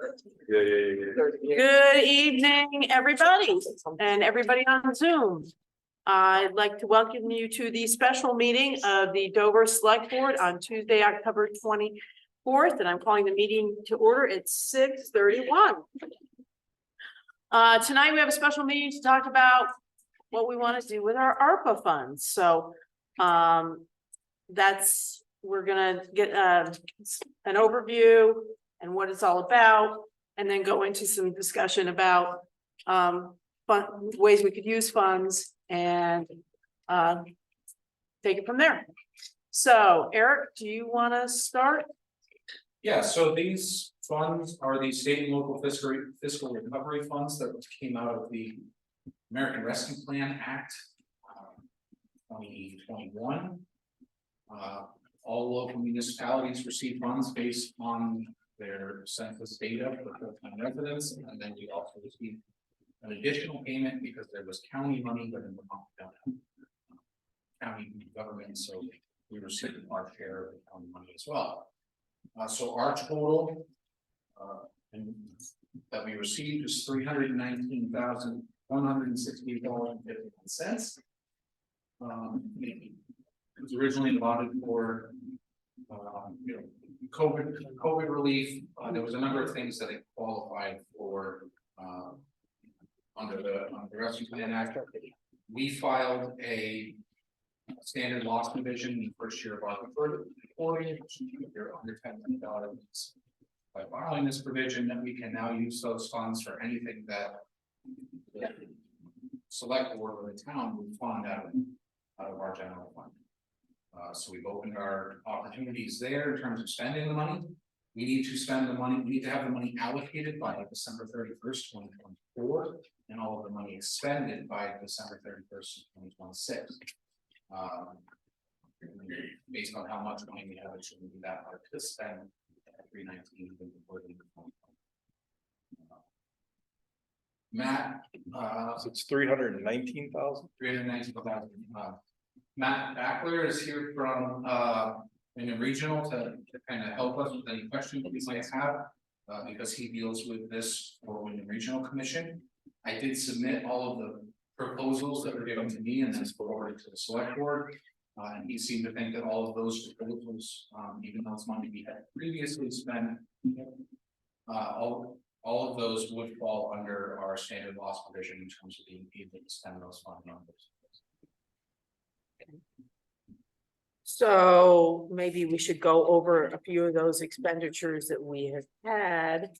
Good evening, everybody, and everybody on Zoom. I'd like to welcome you to the special meeting of the Dover Select Board on Tuesday, October 24th, and I'm calling the meeting to order at 6:31. Tonight we have a special meeting to talk about what we want to do with our ARPA funds. So we're gonna get an overview and what it's all about, and then go into some discussion about ways we could use funds and take it from there. So Eric, do you want to start? Yeah, so these funds are the state and local fiscal recovery funds that came out of the American Rescue Plan Act 2021. All local municipalities receive funds based on their census data for full-time residents, and then we also receive an additional payment because there was county money, but in the county government, so we received our share of the county money as well. So our total that we received is $319,168.51. It was originally allotted for COVID relief. There was a number of things that it qualified for under the Rescue Plan Act. We filed a standard loss provision in the first year of our reporting, you're under $10 million. By filing this provision, then we can now use those funds for anything that the select board or the town would fund out of our general fund. So we've opened our opportunities there in terms of spending the money. We need to spend the money, we need to have the money allocated by December 31st, 2024, and all of the money expended by December 31st, 2026. Based on how much money we have, it shouldn't be that hard to spend at 319 before the Matt, So it's 319,000. 319,000. Matt Backler is here from Wyndham Regional to kind of help us with any questions we might have, because he deals with this for Wyndham Regional Commission. I did submit all of the proposals that were given to me and then forwarded to the select board. And he seemed to think that all of those proposals, even though it's money we had previously spent, all of those would fall under our standard loss provision in terms of being able to spend those fund numbers. So maybe we should go over a few of those expenditures that we have had,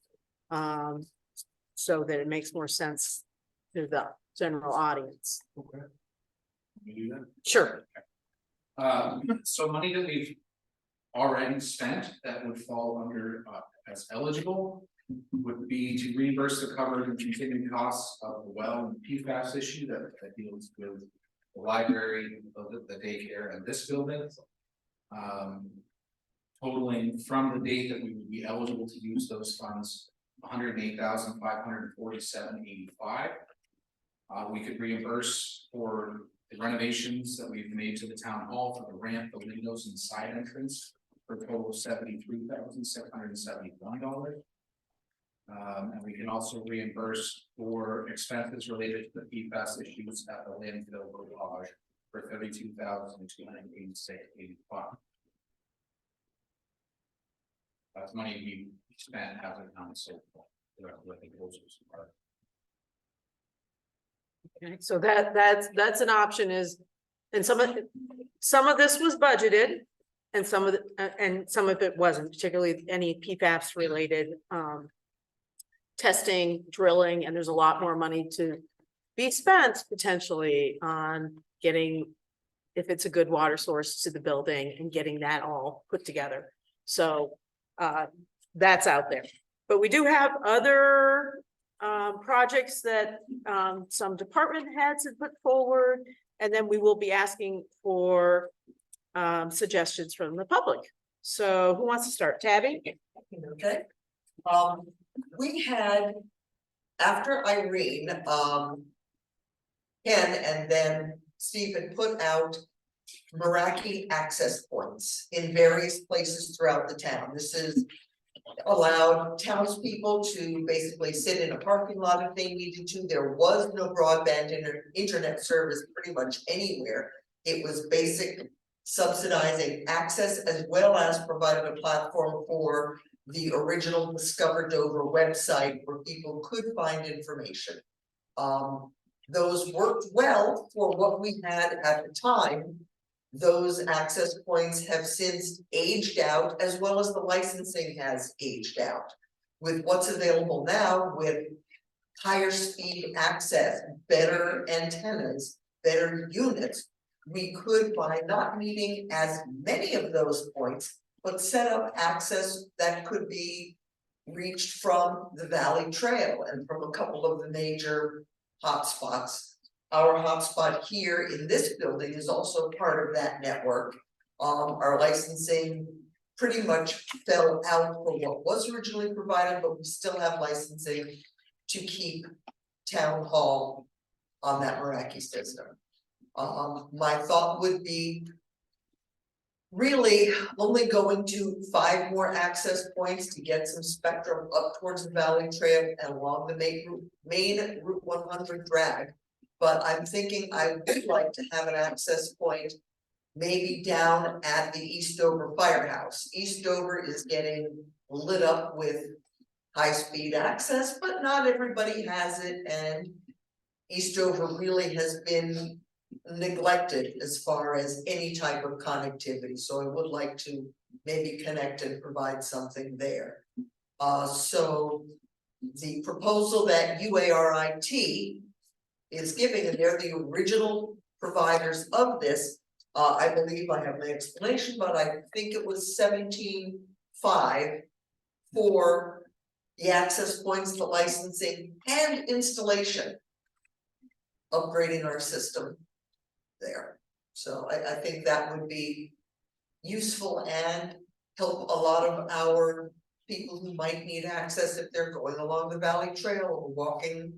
so that it makes more sense to the general audience. Okay. Can we do that? Sure. So money that we've already spent that would fall under as eligible would be to reimburse the covered and continuing costs of the well and PFAS issue that deals with the library, the daycare, and this building. Totaling from the date that we would be eligible to use those funds, $108,547.85. We could reimburse for the renovations that we've made to the town hall for the ramp, the windows, and the side entrance for a total of $73,671. And we can also reimburse for expenses related to the PFAS issues at the landfill garage for $32,286.85. That's money we spent as a town so far. Okay, so that's an option and some of this was budgeted, and some of it wasn't, particularly any PFAS related testing, drilling, and there's a lot more money to be spent potentially on getting, if it's a good water source, to the building and getting that all put together. So that's out there, but we do have other projects that some department heads have put forward, and then we will be asking for suggestions from the public. So who wants to start? Tabby? Okay. We had, after Irene, Ken and then Stephen put out Meraki access points in various places throughout the town. This is allowed townspeople to basically sit in a parking lot if they needed to. There was no broadband internet service pretty much anywhere. It was basic subsidizing access as well as provided a platform for the original Discover Dover website where people could find information. Those worked well for what we had at the time. Those access points have since aged out as well as the licensing has aged out. With what's available now with higher speed access, better antennas, better units, we could, by not needing as many of those points, but set up access that could be reached from the Valley Trail and from a couple of the major hotspots. Our hotspot here in this building is also part of that network. Our licensing pretty much fell out for what was originally provided, but we still have licensing to keep town hall on that Meraki system. My thought would be really only going to 5 more access points to get some spectrum up towards the Valley Trail and along the main Route 100 drag. But I'm thinking I would like to have an access point maybe down at the East Dover Firehouse. East Dover is getting lit up with high-speed access, but not everybody has it, and East Dover really has been neglected as far as any type of connectivity, so I would like to maybe connect and provide something there. So the proposal that UARIT is giving, and they're the original providers of this, I believe I have my explanation, but I think it was 17.5 for the access points, the licensing and installation, upgrading our system there. So I think that would be useful and help a lot of our people who might need access if they're going along the Valley Trail or walking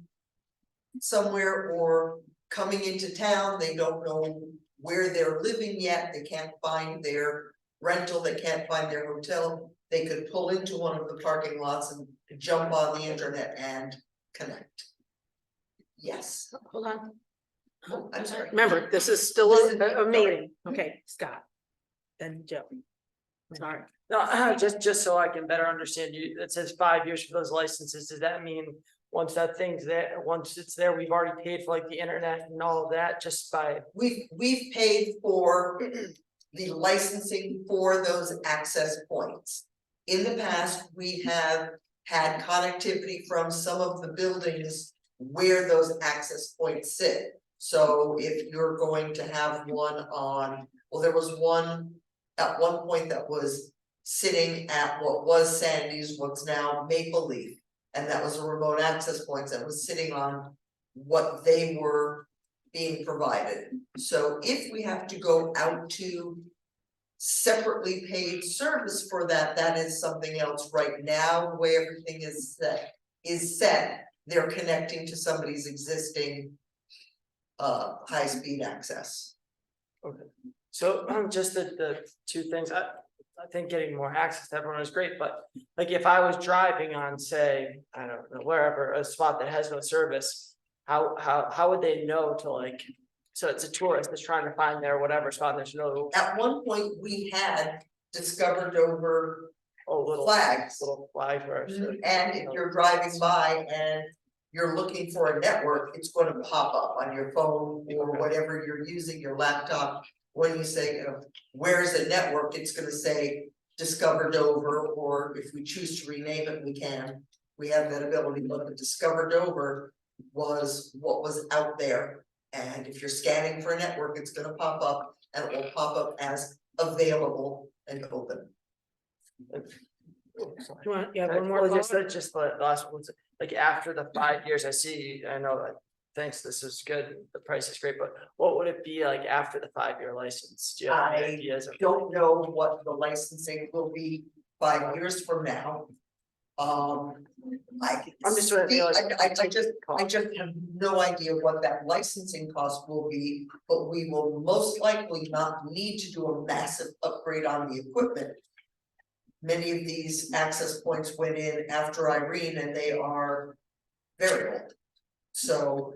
somewhere or coming into town. They don't know where they're living yet. They can't find their rental. They can't find their hotel. They could pull into one of the parking lots and jump on the internet and connect. Yes. Hold on. Oh, I'm sorry. Remember, this is still a meeting. Okay, Scott. Then Joe. Sorry. No, just so I can better understand you, it says 5 years for those licenses. Does that mean once that thing's there, once it's there, we've already paid for like the internet and all of that just by? We've paid for the licensing for those access points. In the past, we have had connectivity from some of the buildings where those access points sit. So if you're going to have one on, well, there was one at one point that was sitting at what was Sandy's, what's now Maple Leaf. And that was a remote access point that was sitting on what they were being provided. So if we have to go out to separately paid service for that, that is something else. Right now, the way everything is set, they're connecting to somebody's existing high-speed access. Okay, so just the two things, I think getting more access to everyone is great, but like if I was driving on, say, I don't know, wherever, a spot that has no service, how would they know to like, so it's a tourist that's trying to find their whatever spot, and there's no. At one point, we had discovered over Little flags. little flag or And if you're driving by and you're looking for a network, it's going to pop up on your phone or whatever you're using, your laptop. When you say, where's a network, it's going to say Discover Dover, or if we choose to rename it, we can. We have that ability, but the Discover Dover was what was out there. And if you're scanning for a network, it's going to pop up, and it will pop up as available and open. You want, you have one more? Well, just follow-up? the last one, like after the 5 years, I know that, thanks, this is good, the price is great, but what would it be like after the 5-year license? Do you have any ideas of? Don't know what the licensing will be 5 years from now. I'm just trying to realize. I just have no idea what that licensing cost will be, but we will most likely not need to do a massive upgrade on the equipment. many of these access points went in after Irene and they are very old. So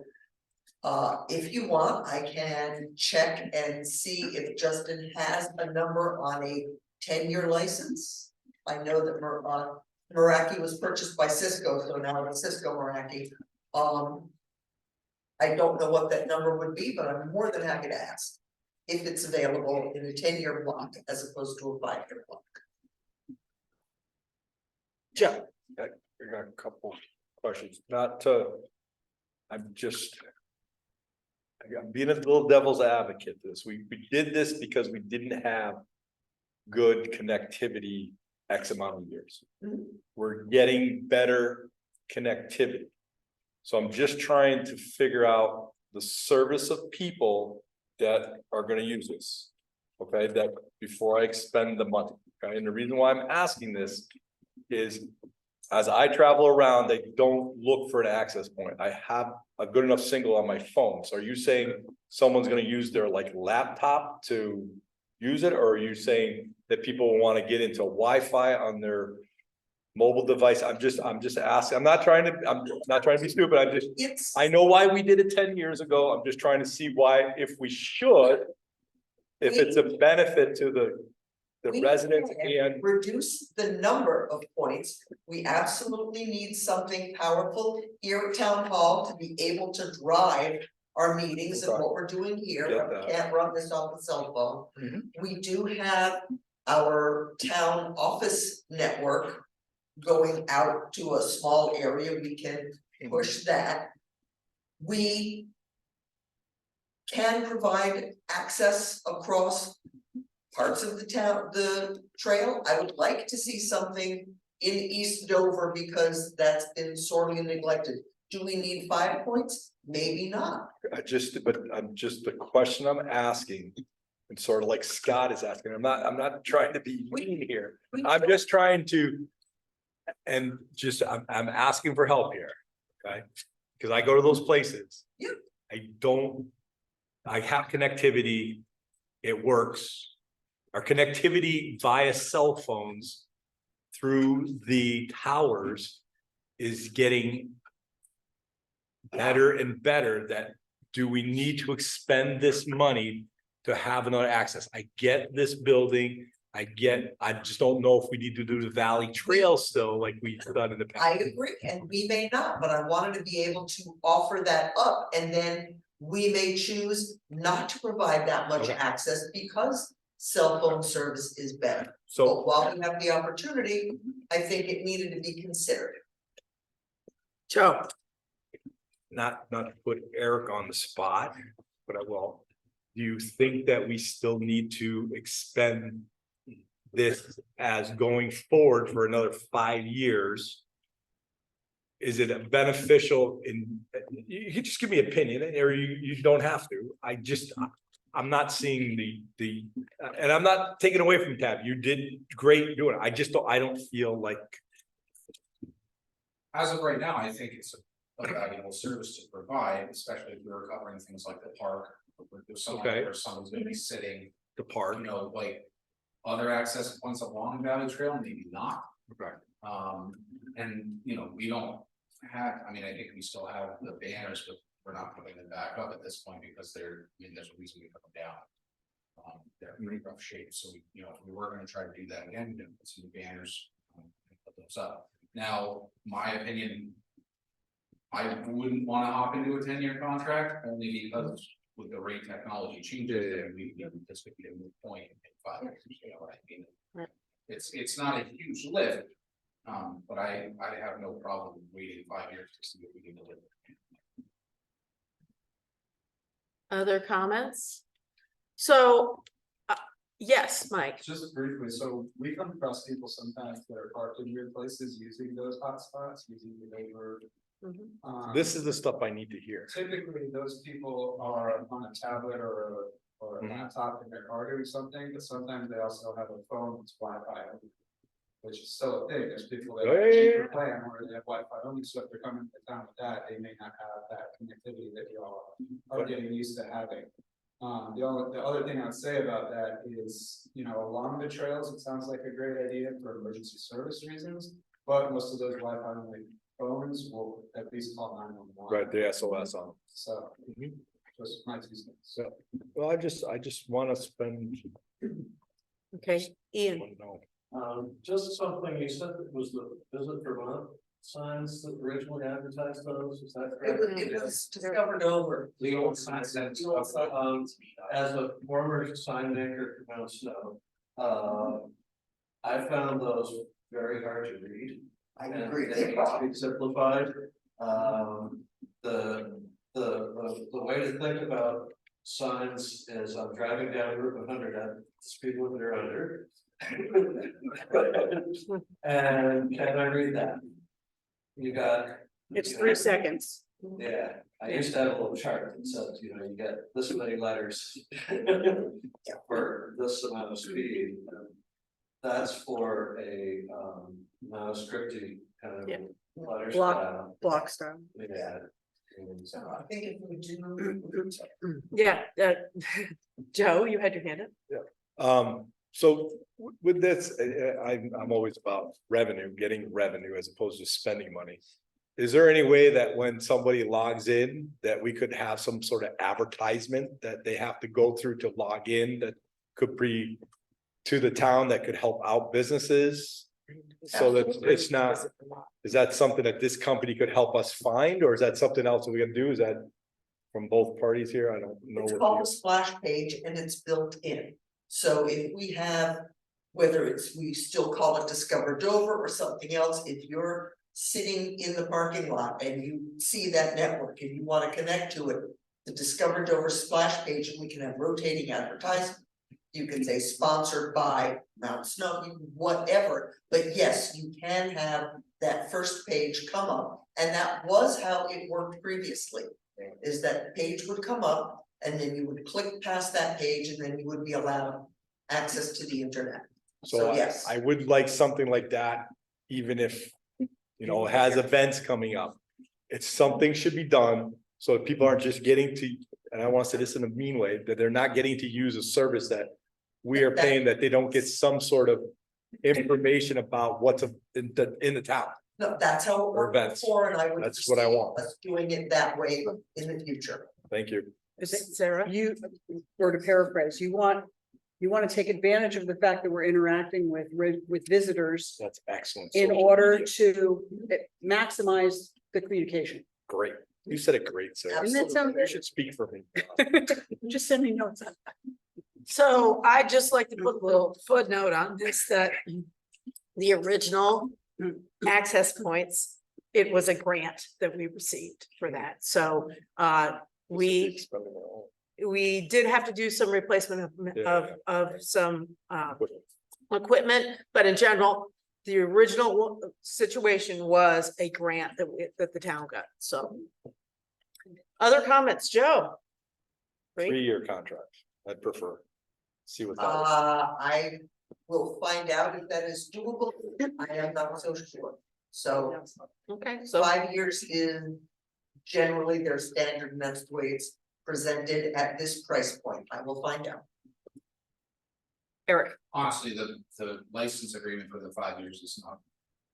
if you want, I can check and see if Justin has a number on a 10-year license. I know that Meraki was purchased by Cisco, so now it's Cisco Meraki. I don't know what that number would be, but I'm more than happy to ask if it's available in a 10-year block as opposed to a 5-year block. Joe, I got a couple questions, not to. I'm being a little devil's advocate for this. We did this because we didn't have good connectivity X amount of years. Mhm. We're getting better connectivity. So I'm just trying to figure out the service of people that are gonna use this. Okay, that before I expend the money, okay, and the reason why I'm asking this is. As I travel around, they don't look for an access point. I have a good enough signal on my phone. So are you saying someone's gonna use their like laptop to use it? Or are you saying that people want to get into Wi-Fi on their mobile device? I'm just asking. I'm not trying to be stupid. I know why we did it 10 years ago. I'm just trying to see why, if we should, if it's a benefit to the We residents can and. reduce the number of points. We absolutely need something powerful here at town hall to be able to drive our meetings and Okay. what we're doing here. Get We that. can't run this off a cell phone. Mhm. We do have our town office network going out to a small area. We can push that. We can provide access across parts of the town, the trail. I would like to see something in East Dover because that's been sorely neglected. Do we need 5 points? Maybe not. The question I'm asking, and sort of like Scott is asking, I'm not trying to be mean here. I'm just trying to. And I'm asking for help here, okay? Because I go to those places. Yeah. I have connectivity, it works. Our connectivity via cell phones through the towers is getting better and better. That do we need to expend this money to have another access? I get this building. I just don't know if we need to do the Valley Trail still like we've done in the past. I agree, and we may not, but I wanted to be able to offer that up, and then we may choose not to provide that much Okay. access because cell phone service is better. So But while we have the opportunity, I think it needed to be considered. Joe, not to put Eric on the spot, but I will. Do you think that we still need to expend this as going forward for another 5 years? Is it beneficial you can just give me opinion, or you don't have to. I'm not seeing the and I'm not taking away from Tab. You did great doing it. I don't feel like. As of right now, I think it's a valuable service to provide, especially if we're covering things like the park. There's someone's gonna be sitting, The park. like other access points along Valley Trail, maybe not. Okay. And we don't have, I think we still have the banners, but we're not putting them back up at this point because there's a reason we put them down. They're in pretty rough shape, so if we were gonna try to do that again, put some banners, and put those up. Now, my opinion, I wouldn't wanna hop into a 10-year contract, only because with the rate technology changes, then this could be a moot point in 5 years, what I mean? Right. It's not a huge lift, but I have no problem waiting 5 years to see if we can deliver. Other comments? So, yes, Mike. Just briefly, so we come across people sometimes that are parked in weird places using those hotspots, using the neighbor. Mhm. This is the stuff I need to hear. Typically, those people are on a tablet or a Mhm. laptop in their car doing something, but sometimes they also have a phone that's Wi-Fi only, which is still a thing. There's people that have a cheaper plan where they have Wi-Fi only, so if they're coming to town with that, they may not have that connectivity that y'all are getting used to having. The other thing I'd say about that is, along the trails, it sounds like a great idea for emergency service reasons. But most of those Wi-Fi only phones will at least call 911. Right, the SOS on. So, just my 2 cents. So, well, I just wanna spend. Okay, Ian, wanna know. Just something, you said it was the visit Vermont signs that originally advertised those, is that correct? It was discovered over. The old signs that, as a former sign maker for Mount Snow, I found those very hard to read. I And agree. they have to be simplified. The way to think about signs is I'm driving down Route 100 at the speed limit or under. And can I read that? You got. it's 3 seconds. Yeah, I used to have a little chart that says, you get this many letters. For this amount of speed. That's for a non-scripted kind Yeah. of letter Block. style. Block style. Yeah. And So I think if we do. Yeah, Joe, you had your hand up? So with this, I'm always about revenue, getting revenue as opposed to spending money. Is there any way that when somebody logs in, that we could have some sort of advertisement that they have to go through to log in that could be to the town that could help out businesses? So that it's not, is that something that this company could help us find, or is that something else that we can do? Is that from both parties here? I don't know. It's what called the- a splash page and it's built in. So if we have, whether we still call it Discover Dover or something else, if you're sitting in the parking lot and you see that network and you want to connect to it, the Discover Dover splash page, and we can have rotating advertising. You can say sponsored by Mount Snow, whatever, but yes, you can have that first page come up, and that was how it worked previously. Is that page would come up, and then you would click past that page, and then you would be allowed access to the internet. So yes. I would like something like that, even if, it has events coming up. It's something should be done, so that people aren't just getting to, and I want to say this in a mean way, that they're not getting to use a service that we are paying, that they don't get some sort of information about what's in the town. No, that's how it Or worked events. before, and I would. That's what I foresee want. us doing it that way in the future. Thank you. Is it Sarah? You, or to paraphrase, you want to take advantage of the fact that we're interacting with visitors That's excellent. in order to maximize the communication. Great. You said it great, Sarah. Isn't that sound You good? should speak for me. Just send me notes. So I'd just like to put a little footnote on this, that the original access points, it was a grant that we received for that. So we did have to do some replacement of some equipment, but in general, the original situation was a grant that the town got, so. Other comments, Joe? 3-year contract. I'd prefer. See what that is. I will find out if that is doable. I am not so sure. So Okay, so 5 years is generally their standard, and that's the way it's presented at this price point. I will find out. Eric, Honestly, the license agreement for the 5 years is not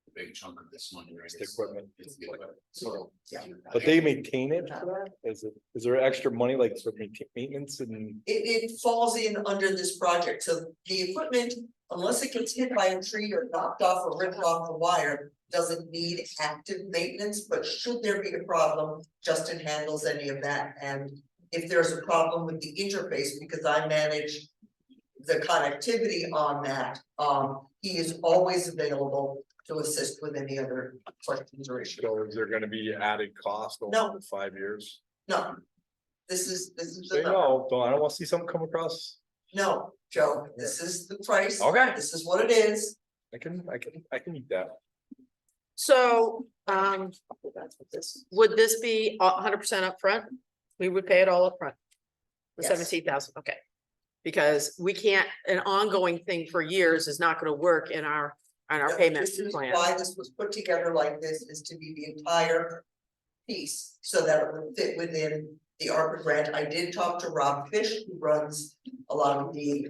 a big chunk of this money, right? It's the equipment. It's the equipment, so. Yeah. But they maintain it for that? Is there extra money like for maintenance and? It falls in under this project, so the equipment, unless it gets hit by a tree or knocked off or ripped off the wire, doesn't need active maintenance, but should there be a problem, Justin handles any of that, and if there's a problem with the interface, because I manage the connectivity on that, he is always available to assist with any other questions or issues. So is there gonna be added cost over No. the 5 years? No, this is Say the, no, I don't wanna see something come across. no, Joe, this is the price. Okay. This is what it is. I can eat that. so, would this be 100% upfront? We would pay it all upfront? The Yes. 17,000, okay. Because we can't, an ongoing thing for years is not gonna work in our No, payment this is plan. Why this was put together like this is to be the entire piece, so that it would fit within the ARPA grant. I did talk to Rob Fish, who runs a lot of the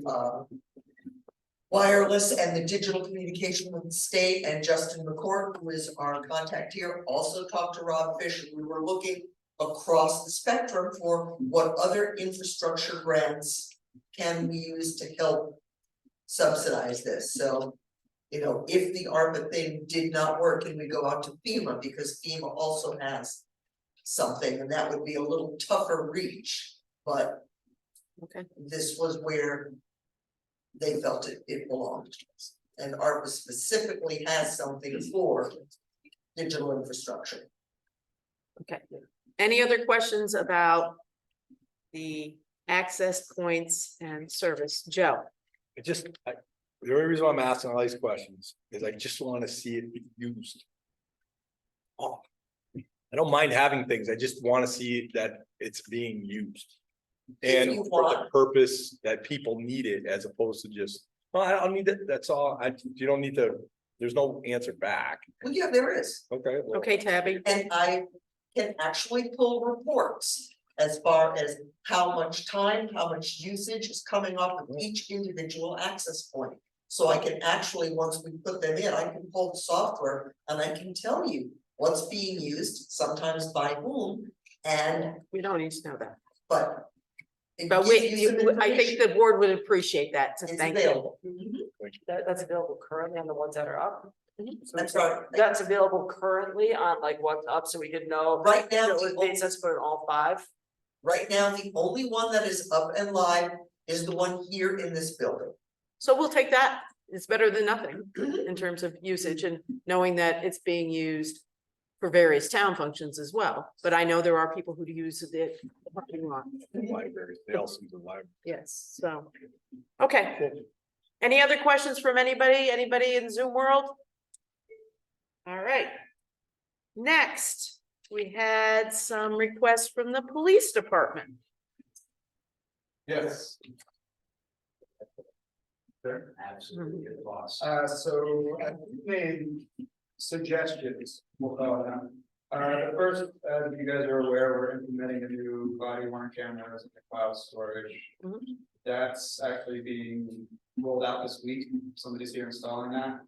wireless and the digital communication with the state, and Justin McCord, who is our contact here, also talked to Rob Fish. We were looking across the spectrum for what other infrastructure grants can we use to help subsidize this. So, you know, if the ARPA thing did not work, can we go out to FEMA, because FEMA also has something, and that would be a little tougher reach, but Okay. this was where they felt it belonged to us. And ARPA specifically has something for digital infrastructure. Okay. Any other questions about the access points and service? Joe? The only reason why I'm asking all these questions is I just wanna see it be used. Oh, I don't mind having things, I just wanna see that it's being used. If And you for the want. purpose that people need it, as opposed to just, well, I don't need it, that's all, you don't need to, there's no answer back. Well, yeah, there is. Okay. well, Okay, Tabby? And I can actually pull reports as far as how much time, how much usage is coming off of each individual access point. So I can actually, once we put them in, I can pull the software and I can tell you what's being used, sometimes by whom, and, We don't need to know that. but. it But gives you some I think information. the board would appreciate that, so It's thank you. available. That's available currently on the ones that are up. So That's right. That's available currently on like what's up, so we could know. Right now, It the was made sense for all 5. right now, the only one that is up and live is the one here in this building. So we'll take that. It's better than nothing in terms of usage and knowing that it's being used for various town functions as well. But I know there are people who use the parking lot. Libraries, they also use the library. Yes, so, okay. Any other questions from anybody? Anybody in Zoom world? All right. Next, we had some requests from the police department. Yes. Absolutely, it lost. So I made suggestions, we'll call it that. The first, as you guys are aware, we're implementing a new body worn cameras in the cloud storage. Mhm. That's actually being rolled out this week. Somebody's here installing that.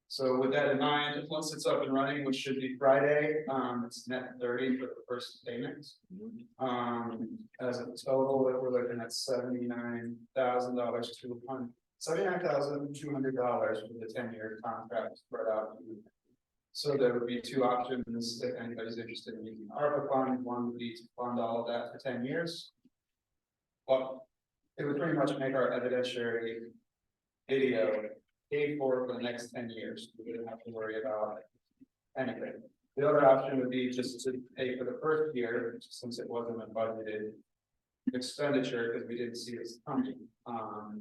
So with that in mind, once it's up and running, which should be Friday, it's net 30 for the first payment. As a total, that we're looking at $79,000 to $79,200 for the 10-year contract spread out. So there would be 2 options if anybody's interested in using ARPA fund. One would be to fund all of that for 10 years. Well, it would pretty much make our evidentiary video paid for the next 10 years. We wouldn't have to worry about anything. The other option would be just to pay for the first year, since it wasn't a budgeted expenditure, because we didn't see this coming,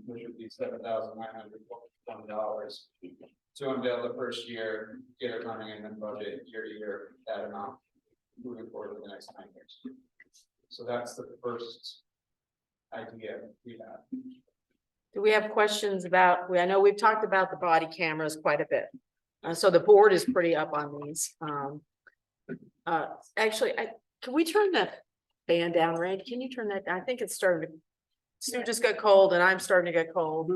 which would be $7,901 to unveil the first year, get it running, and then budget year to year that amount moving forward in the next 9 years. So that's the first idea we have. Do we have questions about, I know we've talked about the body cameras quite a bit. So the board is pretty up on these. Actually, can we turn that fan down, Ray? Can you turn that? I think it's starting to. Stu just got cold and I'm starting to get cold.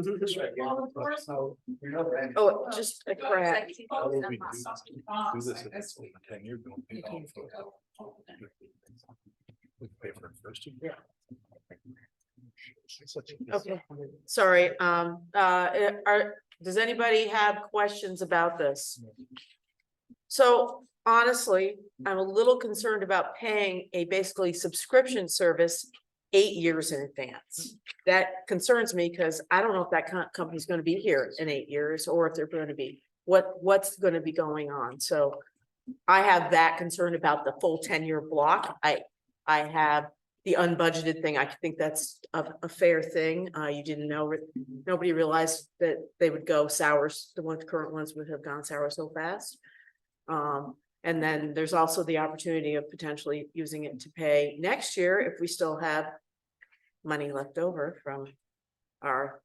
Oh, just a crack. How would we do this if it's over 10 years? Don't pay off for it. We pay for it first year. Yeah. Such a- Okay, sorry, does anybody have questions about this? So honestly, I'm a little concerned about paying a basically subscription service 8 years in advance. That concerns me because I don't know if that company's gonna be here in 8 years, or if they're gonna be, what's gonna be going on, so. I have that concern about the full 10-year block. I have the unbudgeted thing. I think that's a fair thing. You didn't know, nobody realized that they would go sour. The current ones would have gone sour so fast. And then there's also the opportunity of potentially using it to pay next year if we still have money left over from our,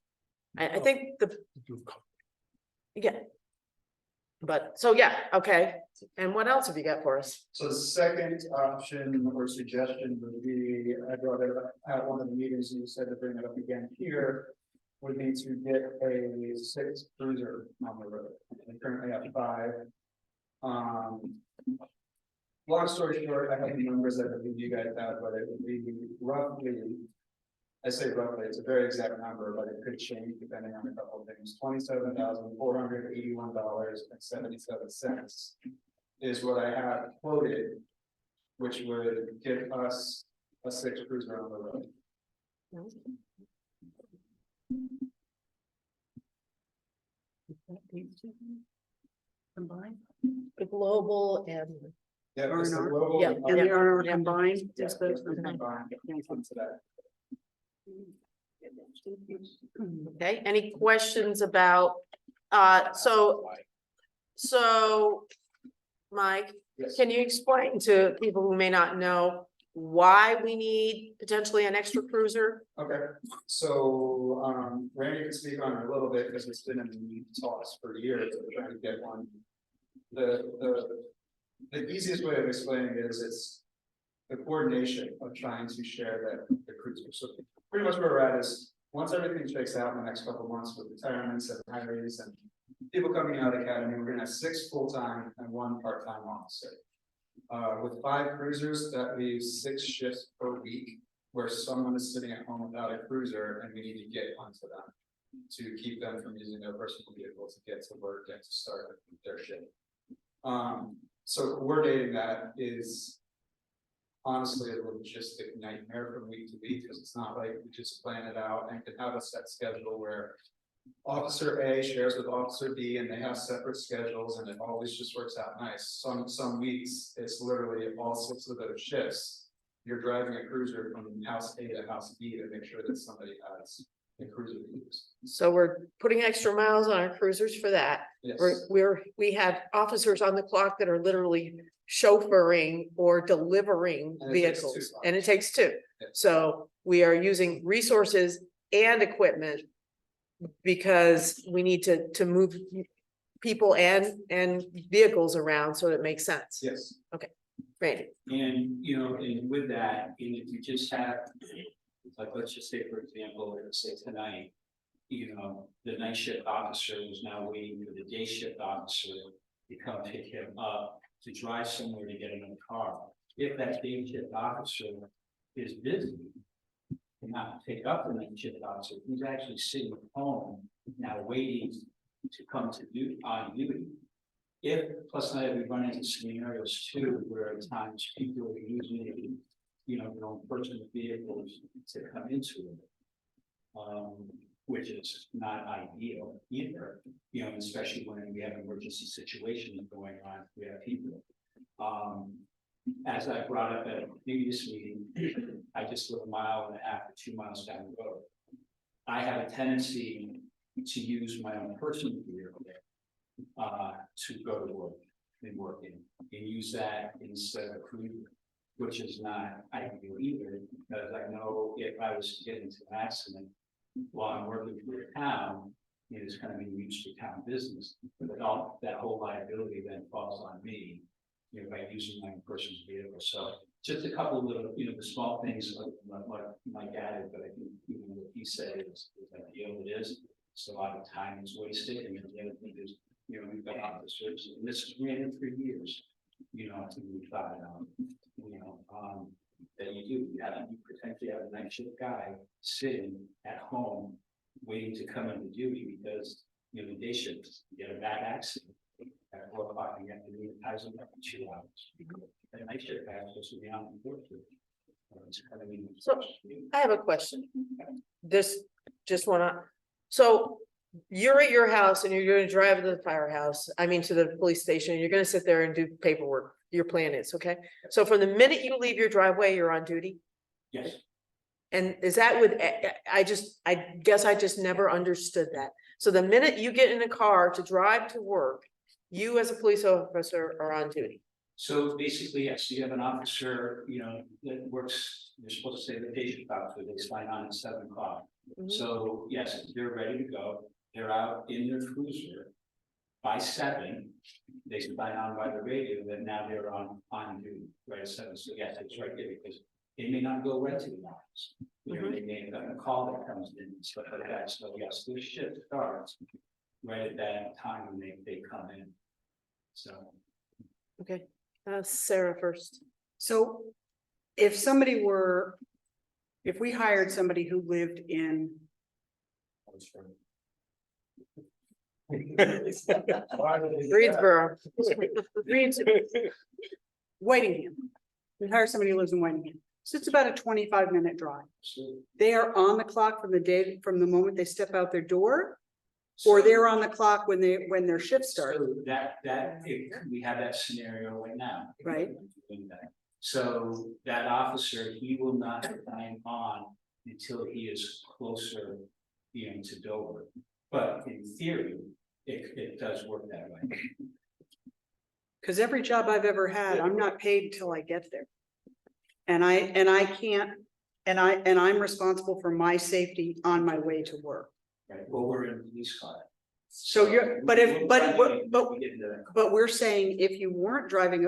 I think yeah. But, so yeah, okay, and what else have you got for us? So the second option or suggestion would be, I brought it up at one of the meetings, and you said to bring it up again here. Would be to get a 6 cruiser on the road. We currently have 5. Long story short, I have the numbers that I believe you guys have, but it would be roughly. I say roughly, it's a very exact number, but it could change depending on a couple of things. $27,481.77 is what I have quoted, which would give us a 6 cruiser on the road. Combined, The global and, Yeah, it's the R&R. global. Yeah, and the R&R yeah. combined, Yeah, just those. those combined, into that. okay, any questions about, so, Mike, Yes. can you explain to people who may not know why we need potentially an extra cruiser? Okay, so, Randy can speak on it a little bit because it's been in the talks for years, we're trying to get one. The easiest way of explaining it is it's the coordination of trying to share the cruiser. So pretty much where we're at is, once everything shakes out in the next couple of months with retirements and hires and people coming out of the academy, we're gonna have 6 full-time and 1 part-time officer. With 5 cruisers, that leaves 6 shifts per week where someone is sitting at home without a cruiser and we need to get onto them to keep them from using their personal vehicle to get to work and to start their shift. So coordinating that is honestly a logistic nightmare from week to week, because it's not like we just plan it out and can have a set schedule where Officer A shares with Officer B and they have separate schedules and it always just works out nice. Some weeks, it's literally all 6 of those shifts. You're driving a cruiser from house A to house B to make sure that somebody has a cruiser to use. So we're putting extra miles on our cruisers for that. Yes. We have officers on the clock that are literally chauffeuring or delivering And it takes vehicles, 2 and it takes 2. Yeah. So we are using resources and equipment because we need to move people and vehicles around, so it makes sense. Yes. Randy, And, you know, and with that, and if you just have, like, let's just say, for example, let's say tonight, you know, the night shift officer is now waiting for the day shift officer to come pick him up, to drive somewhere to get another car. If that day shift officer is busy, cannot pick up the night shift officer, he's actually sitting at home now waiting to come to on duty. If, plus now we run into scenarios too, where at times people are using, you know, their own personal vehicles to come into it. Which is not ideal either, you know, especially when we have emergency situations going on, we have people. As I brought up at a previous meeting, I just live 1.5 miles or 2 miles down the road. I have a tendency to use my own personal vehicle to go to work and work in, and use that instead of cruising, which is not ideal either, because I know if I was to get into an accident while I'm working for a town, it's kind of being used for town business, but all that whole liability then falls on me, you know, by using my own personal vehicle. So just a couple of little, you know, the small things like Mike added, but I think even what he said is ideal. It is. So a lot of time is wasted, and then the other thing is, you know, we've got officers, and this has ran in for years, you know, until we thought, you know, that you potentially have a night shift guy sitting at home waiting to come into duty because, you know, the day shift, you get a bad accident at 4 o'clock in the afternoon, it ties them up for 2 hours. The night shift guy is supposed to be on the board. So, I have a question. This, just wanna, so you're at your house and you're gonna drive to the firehouse, to the police station, you're gonna sit there and do paperwork. Your plan is, okay? So from the minute you leave your driveway, you're on duty? Yes. And is that with, I guess I just never understood that. So the minute you get in a car to drive to work, you as a police officer are on duty? So basically, yes, you have an officer, you know, that works, you're supposed to say the day shift officer, they sign on at 7 o'clock. Mhm. So yes, they're ready to go. They're out in their cruiser. by 7, they sign on by the radio, that now they're on duty, right at 7, so yes, it's right there, because they may not go right to the office. You know, they may have a call that comes in and stuff like that, so yes, this shift starts right at that time when they come in. So. Okay, Sarah first. So if we hired somebody who lived in Greensboro. Whitingham, we hire somebody who lives in Whitingham, so it's about a 25-minute drive. They are on the clock from the moment they step out their door, or they're on the clock when their shift starts, So we have that scenario right now. right? So that officer, he will not sign on until he is closer, to Dover. But in theory, it does work that way. Cause every job I've ever had, I'm not paid till I get there. And I can't, and I'm responsible for my safety on my way to work. Right, well, we're in a police car. So you're, but we get into that. but we're saying if you were driving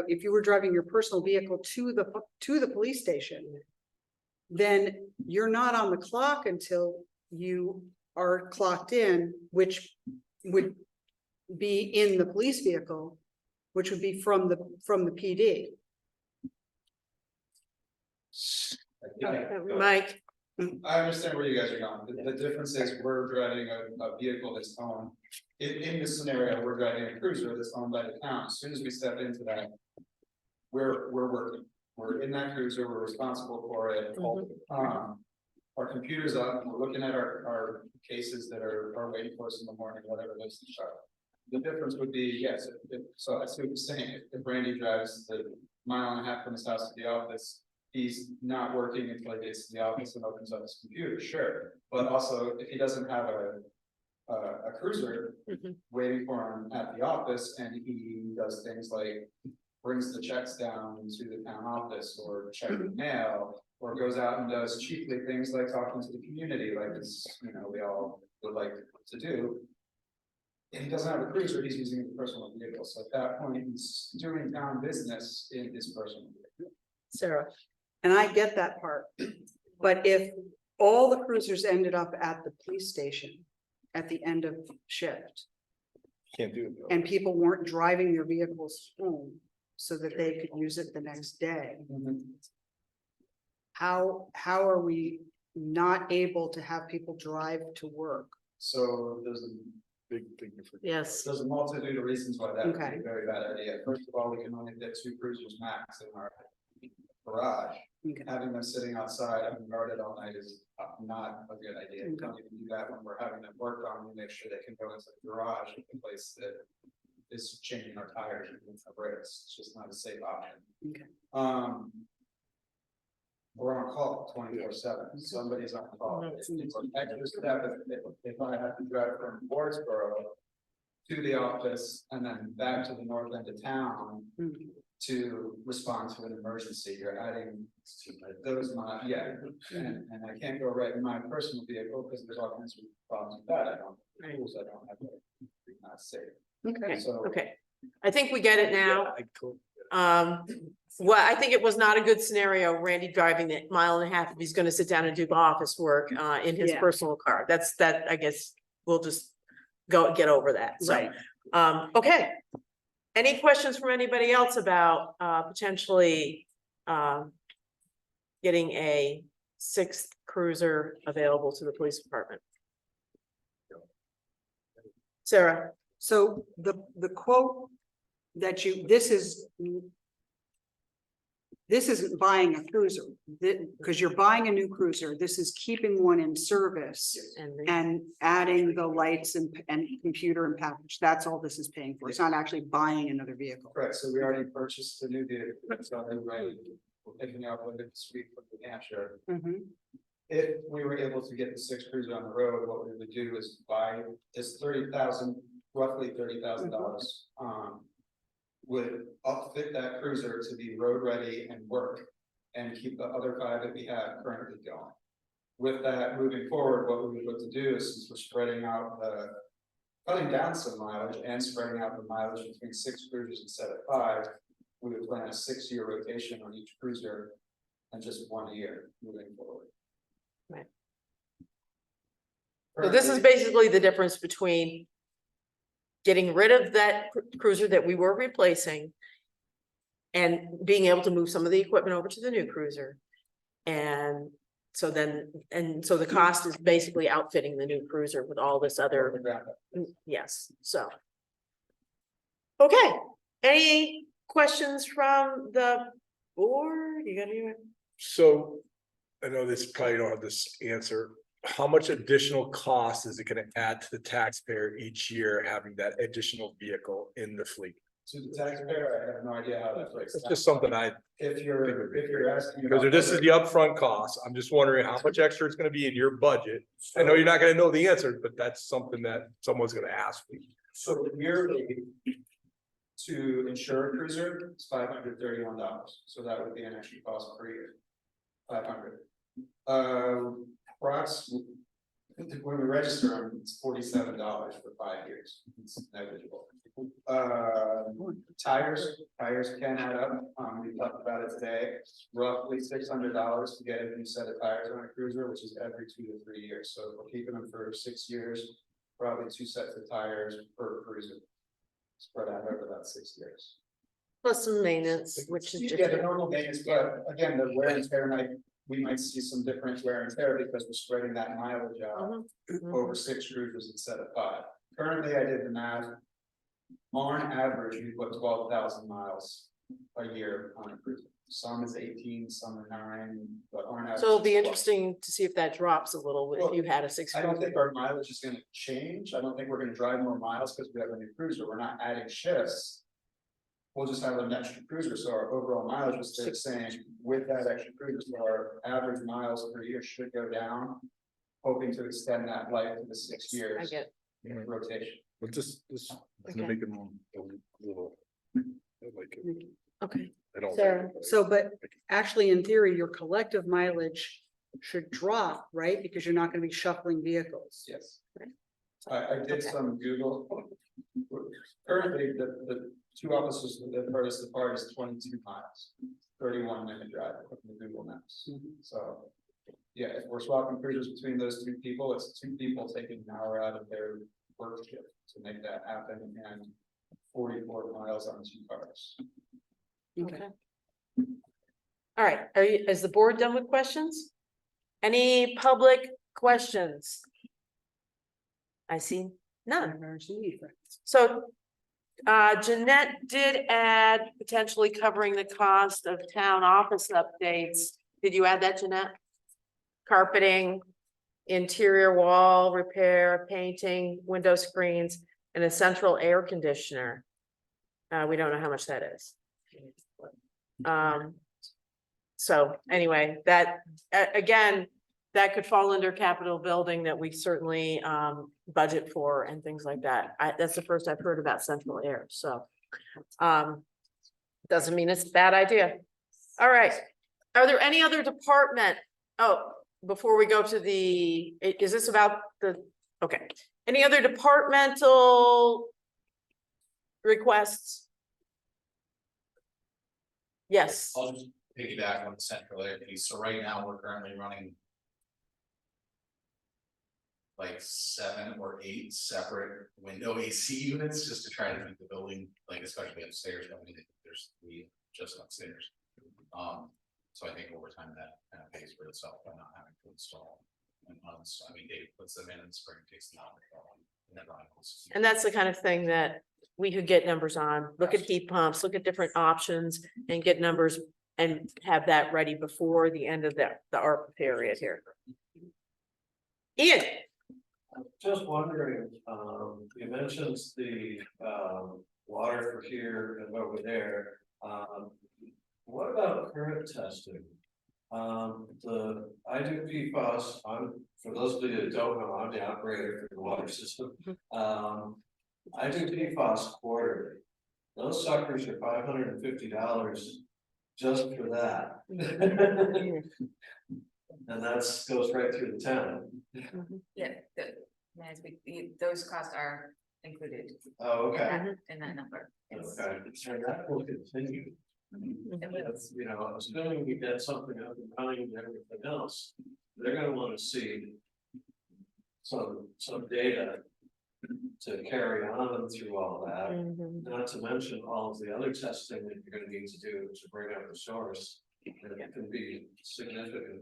your personal vehicle to the police station, then you're not on the clock until you are clocked in, which would be in the police vehicle, which would be from the PD. Mike, I understand where you guys are going. The difference is we're driving a vehicle that's owned. In this scenario, we're driving a cruiser that's owned by the town. As soon as we step into that, we're working. We're in that cruiser, we're responsible for it. Our computer's up, we're looking at our cases that are waiting for us in the morning, whatever it is to start. The difference would be, yes, so I see what you're saying. If Brandy drives the 1.5 miles from his house to the office, he's not working until he gets to the office and opens up his computer, sure. But also, if he doesn't have a cruiser waiting for him at the office, and he does things like brings the checks down to the town office, or checking mail, or goes out and does chiefly things like talking to the community, like it's, we all would like to do. If he doesn't have a cruiser, he's using a personal vehicle. So at that point, he's doing town business in his personal vehicle. Sarah. And I get that part, but if all the cruisers ended up at the police station at the end of shift, Can't do it. and people weren't driving their vehicles home so that they could use it the next day, how are we not able to have people drive to work? So there's a Yes. There's a multitude of reasons why that would be Okay. a very bad idea. First of all, we can only fit 2 cruisers max in our garage. Okay. Having them sitting outside unguarded all night is not a good idea. We Okay. don't even do that when we're having them work on, we make sure they can go into the garage, the place that is changing our tires and moving our brakes. It's just not a safe option. Okay. We're on call 24/7. Somebody's on call. Extra step if I have to drive from Wardsboro to the office and then back to the north end of town to respond to an emergency, you're adding those and I can't go right in my personal vehicle because there's all kinds of problems with that. I don't have to, not safe. Okay. So Okay, I think we get it now. Well, I think it was not a good scenario, Randy driving the 1.5 miles if he's gonna sit down and do the office work in his Yeah. personal car. That, I guess, we'll just get over that, so. Right. Okay. Any questions from anybody else about potentially getting a 6th cruiser available to the police department? Sarah? So the quote that this isn't buying a cruiser, because you're buying a new cruiser. This is keeping one in service and adding the lights and computer and package. That's all this is paying for. It's not actually buying another vehicle. correct, so we already purchased a new vehicle, so we're picking up with it this week from New Hampshire. If we were able to get the 6 cruiser on the road, what we would do is buy this roughly $30,000. Would upfit that cruiser to be road ready and work and keep the other 5 that we have currently going. With that moving forward, what we would look to do is, since we're spreading out cutting down some mileage and spreading out the mileage between 6 cruisers instead of 5. We would plan a 6-year rotation on each cruiser and just 1 year moving forward. So this is basically the difference between getting rid of that cruiser that we were replacing and being able to move some of the equipment over to the new cruiser. And so then, so the cost is basically outfitting the new cruiser with all this other, yes, so. Okay, any questions from the board? You got any? So, I know this probably don't have this answer. How much additional cost is it gonna add to the taxpayer each year having that additional vehicle in the fleet? To the taxpayer, I have no idea how that breaks It's down. just something If you're asking. because about this is whether- the upfront cost. I'm just wondering how much extra it's gonna be in your budget. I know you're not gonna know the answer, but that's something that someone's gonna ask me. So yearly, to insure a cruiser, it's $531, so that would be an extra cost per year. 500. When we register them, it's $47 for 5 years, it's negligible. Tires can add up, we talked about it today, roughly $600 to get a new set of tires on a cruiser, which is every 2 to 3 years, so if we're keeping them for 6 years. Probably 2 sets of tires per cruiser. Spread out over about 6 years. Plus some maintenance, which is Yeah, the different. normal maintenance, but again, the wear and tear we might see some different wear and tear because we're spreading that mileage out over 6 cruisers instead of 5. Currently, I did the math. On average, we put 12,000 miles a year on a cruiser. Some is 18, some are 9, but on average. So it'll be it's 12. interesting to see if that drops a little if you had a 6. I don't think our mileage is gonna change. I don't think we're gonna drive more miles because we have a new cruiser. We're not adding shifts. We'll just have an extra cruiser, so our overall mileage will stay the same with that extra cruiser, so our average miles per year should go down. Hoping to extend that life to the 6 years. I get, Rotation. But this is Okay. gonna make them a little. I like it. okay, I don't. Sarah, So, but actually, in theory, your collective mileage should drop, right? Because you're not gonna be shuffling vehicles. Yes. Right. I did Okay. some Google. Currently, the 2 offices that are furthest apart is 22 miles, 31-minute drive from the Google Maps. So, yeah, if we're swapping cruisers between those 2 people, it's 2 people taking an hour out of their work shift to make that happen, and 44 miles on 2 cars. okay. All right, is the board done with questions? Any public questions? I see none. So, Jeanette did add potentially covering the cost of town office updates. Did you add that, Jeanette? Carpeting, interior wall repair, painting, window screens, and a central air conditioner. We don't know how much that is. So anyway, that, again, that could fall under capital building that we certainly budget for and things like that. That's the first I've heard about central air, so. Doesn't mean it's a bad idea. All right, are there any other department? Oh, before we go to is this about okay, any other departmental requests? Yes. I'll just piggyback on the central air piece. So right now, we're currently running like 7 or 8 separate window AC units just to try to keep the building, like especially upstairs. I mean, there's 3 just upstairs. So I think over time that kind of pays for itself by not having to install. And I mean, Dave puts them in spring, takes them out. And that's the kind of thing that we could get numbers on, look at heat pumps, look at different options and get numbers and have that ready before the end of the ARPA period here. Ian, Just wondering, you mentioned the water for here and over there. What about current testing? I do PFAS. For those of you that don't know, I'm the operator for the water system. I do PFAS quarterly. Those suckers are $550 just for that. And goes right through the town. Yeah, those costs are included Oh, okay. in that number. It's- Okay, so that will continue. You know, assuming we get something up and running and everything else, they're gonna wanna see. Some data. To carry on through all that, not to mention all of the other testing that you're gonna need to do to bring up the source. And it can be significant,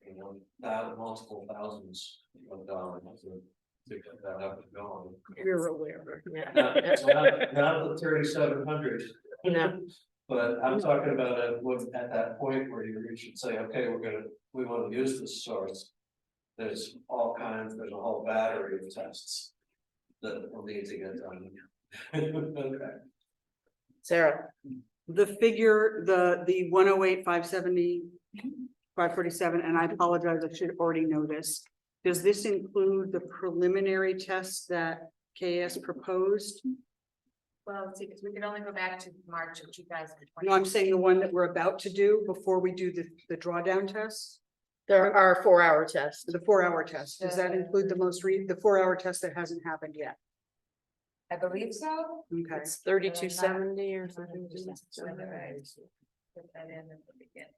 you know, that multiple thousands of dollars to get that up and going. We're aware. Yeah. Not the 3,700. No. But I'm talking about at that point where you should say, okay, we wanna use this source. There's there's a whole battery of tests. That will need to get done. Okay. Sarah, The figure, the 108, 570, 547, and I apologize, I should already know this. Does this include the preliminary tests that KS proposed? Well, see, because we could only go back to March of 2020. No, I'm saying the one that we're about to do before we do the drawdown tests, there are 4-hour tests. the 4-hour test. Does that include the the 4-hour test that hasn't happened yet? I believe so. Okay, It's 3270 or something. Whether I put that in at the beginning.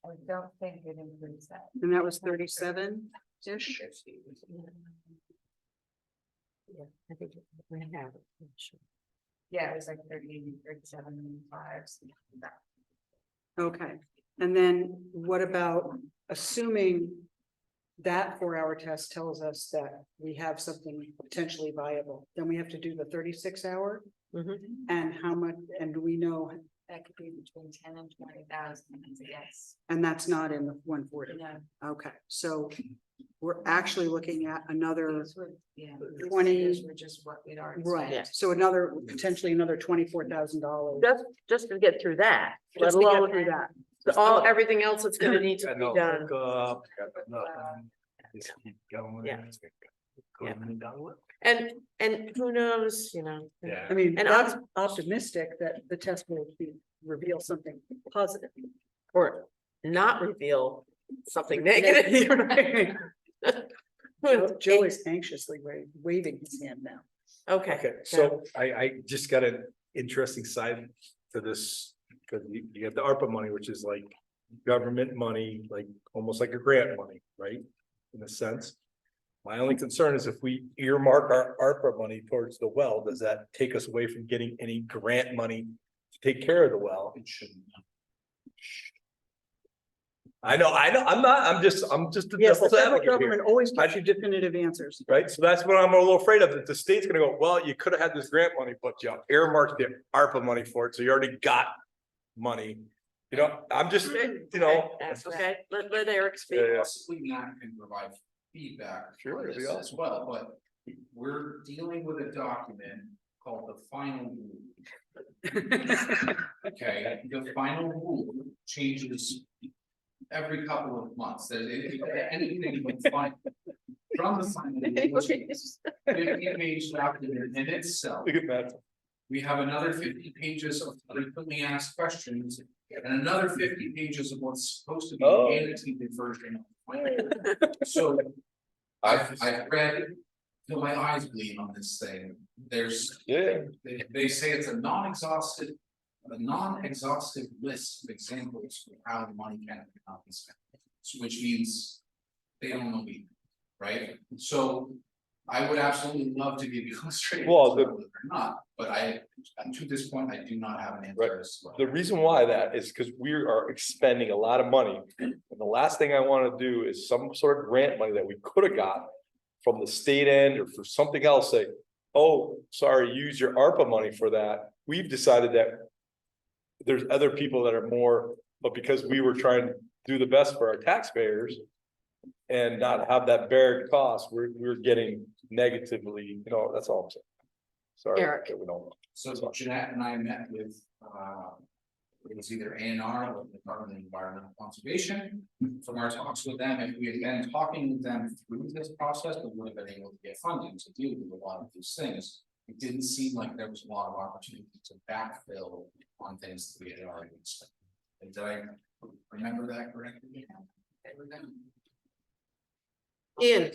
I don't think it includes that. and that was 37-ish. Yeah, I think we have it. I'm sure. Yeah, it was like 30, 37, 5, something like that. Okay, and then what about assuming that 4-hour test tells us that we have something potentially viable, then we have to do the 36-hour? And how much, and do we know, That could be between 10 and 20,000, yes. and that's not in the 140? No, Okay, so we're actually looking at another, these were, yeah. 20 These were just what we'd already. right, Yeah. so another, potentially another $24,000. Just to get through that, let Just to get alone through that. everything else that's gonna need to be done. Yeah. Yeah. And who knows, you know. Yeah. I mean, And that's optimistic that the test will reveal something positive. Or not reveal something negative. Joe is anxiously waving his hand now. Okay. Okay, so I just got an interesting side to this, because you get the ARPA money, which is like government money, like almost like a grant money, right? In a sense. My only concern is if we earmark our ARPA money towards the well, does that take us away from getting any grant money to take care of the well? It shouldn't. I'm just the Yes, the devil's federal advocate here. government always gives you definitive answers. Right, so that's what I'm a little afraid of, that the state's gonna go, well, you could have had this grant money, but you earmarked the ARPA money for it, so you already got money. You know, I'm just, you know. That's okay, let Eric speak. Yeah, yeah. Possibly Matt can provide feedback Sure, on it'd be this as awesome. well, but we're dealing with a document called the final rule. Okay, the final rule changes every couple of months, anything but fine. From the final rule, 50-page document in itself. Look at that. We have another 50 pages of frequently asked questions and another 50 pages of what's supposed to be Oh. an annotated version of the plan. So I've read till my eyes bleed on this thing. There's, Yeah. they say it's a non-exhaustive list of examples of how the money can and cannot be spent. So which means they don't know either, right? So I would absolutely love to give you illustrated. Well, whether or not, but to this point, I do not have an answer as well. The reason why that is because we are expending a lot of money. And the last thing I want to do is some sort of grant money that we could have got from the state end or for something else, say, oh, sorry, use your ARPA money for that. We've decided that there's other people that are more, but because we were trying to do the best for our taxpayers and not have that buried cost, we're getting negatively, you know, that's all I'm saying. Sorry. Eric. that we don't. So Jeanette and I met with it was either A&R or the Department of Environmental Conservation. From our talks with them, if we had been talking with them through this process, we would have been able to get funding to deal with a lot of these things. It didn't seem like there was a lot of opportunity to backfill on things that we had already spent. Did I remember that correctly? Ian,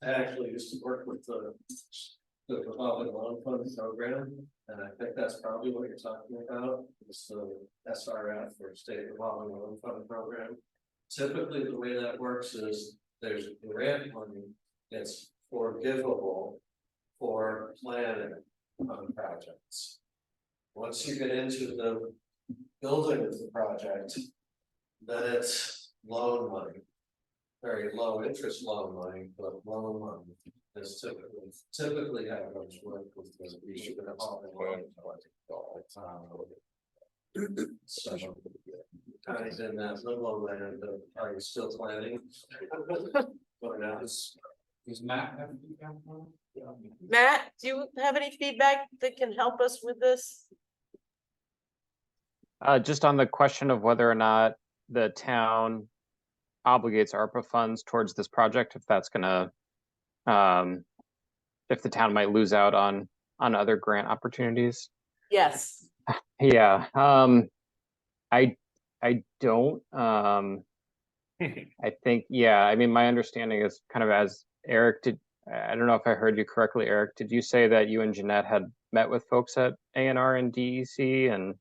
I actually used to work with the revolving loan fund program, and I think that's probably what you're talking about. It's the SRF or State Revolving Loan Fund Program. Typically, the way that works is there's grant money that's forgivable for planning on projects. Once you get into the building of the project, then it's loan money. Very low interest loan money, but loan money is typically how those work with the revolving loan fund. So, kind of in that limbo land, are you still planning? But now Does Matt have feedback on it? Matt, do you have any feedback that can help us with this? Just on the question of whether or not the town obligates ARPA funds towards this project, if that's gonna, if the town might lose out on other grant opportunities. Yes. Yeah, I don't, I think, yeah, I mean, my understanding is kind of as Eric did, I don't know if I heard you correctly, Eric, did you say that you and Jeanette had met with folks at A&R and DEC and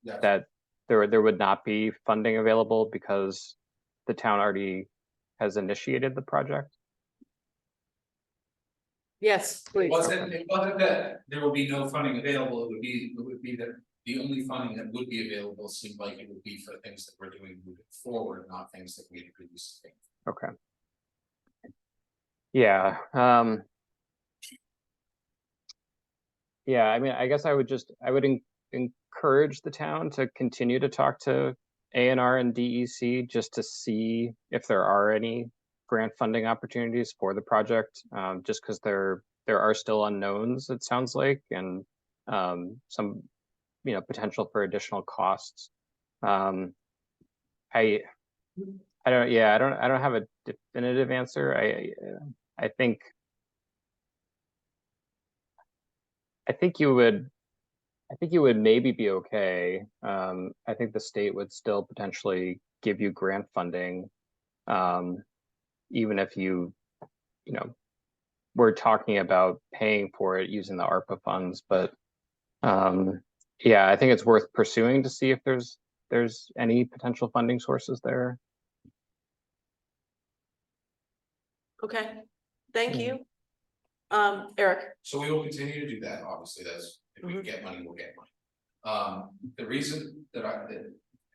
Yes. that there would not be funding available because the town already has initiated the project? Yes, It please. wasn't that there will be no funding available, it would be that the only funding that would be available seemed like it would be for things that we're doing moving forward, not things that we had previously. Okay. Yeah, yeah, I mean, I guess I would encourage the town to continue to talk to A&R and DEC just to see if there are any grant funding opportunities for the project, just because there are still unknowns, it sounds like, and some, you know, potential for additional costs. I don't have a definitive answer. I think you would maybe be okay. I think the state would still potentially give you grant funding, even if you know, we're talking about paying for it using the ARPA funds. But yeah, I think it's worth pursuing to see if there's any potential funding sources there. Okay, thank you. Eric. So we will continue to do that, obviously, that's, if we get money, we'll get money. The reason that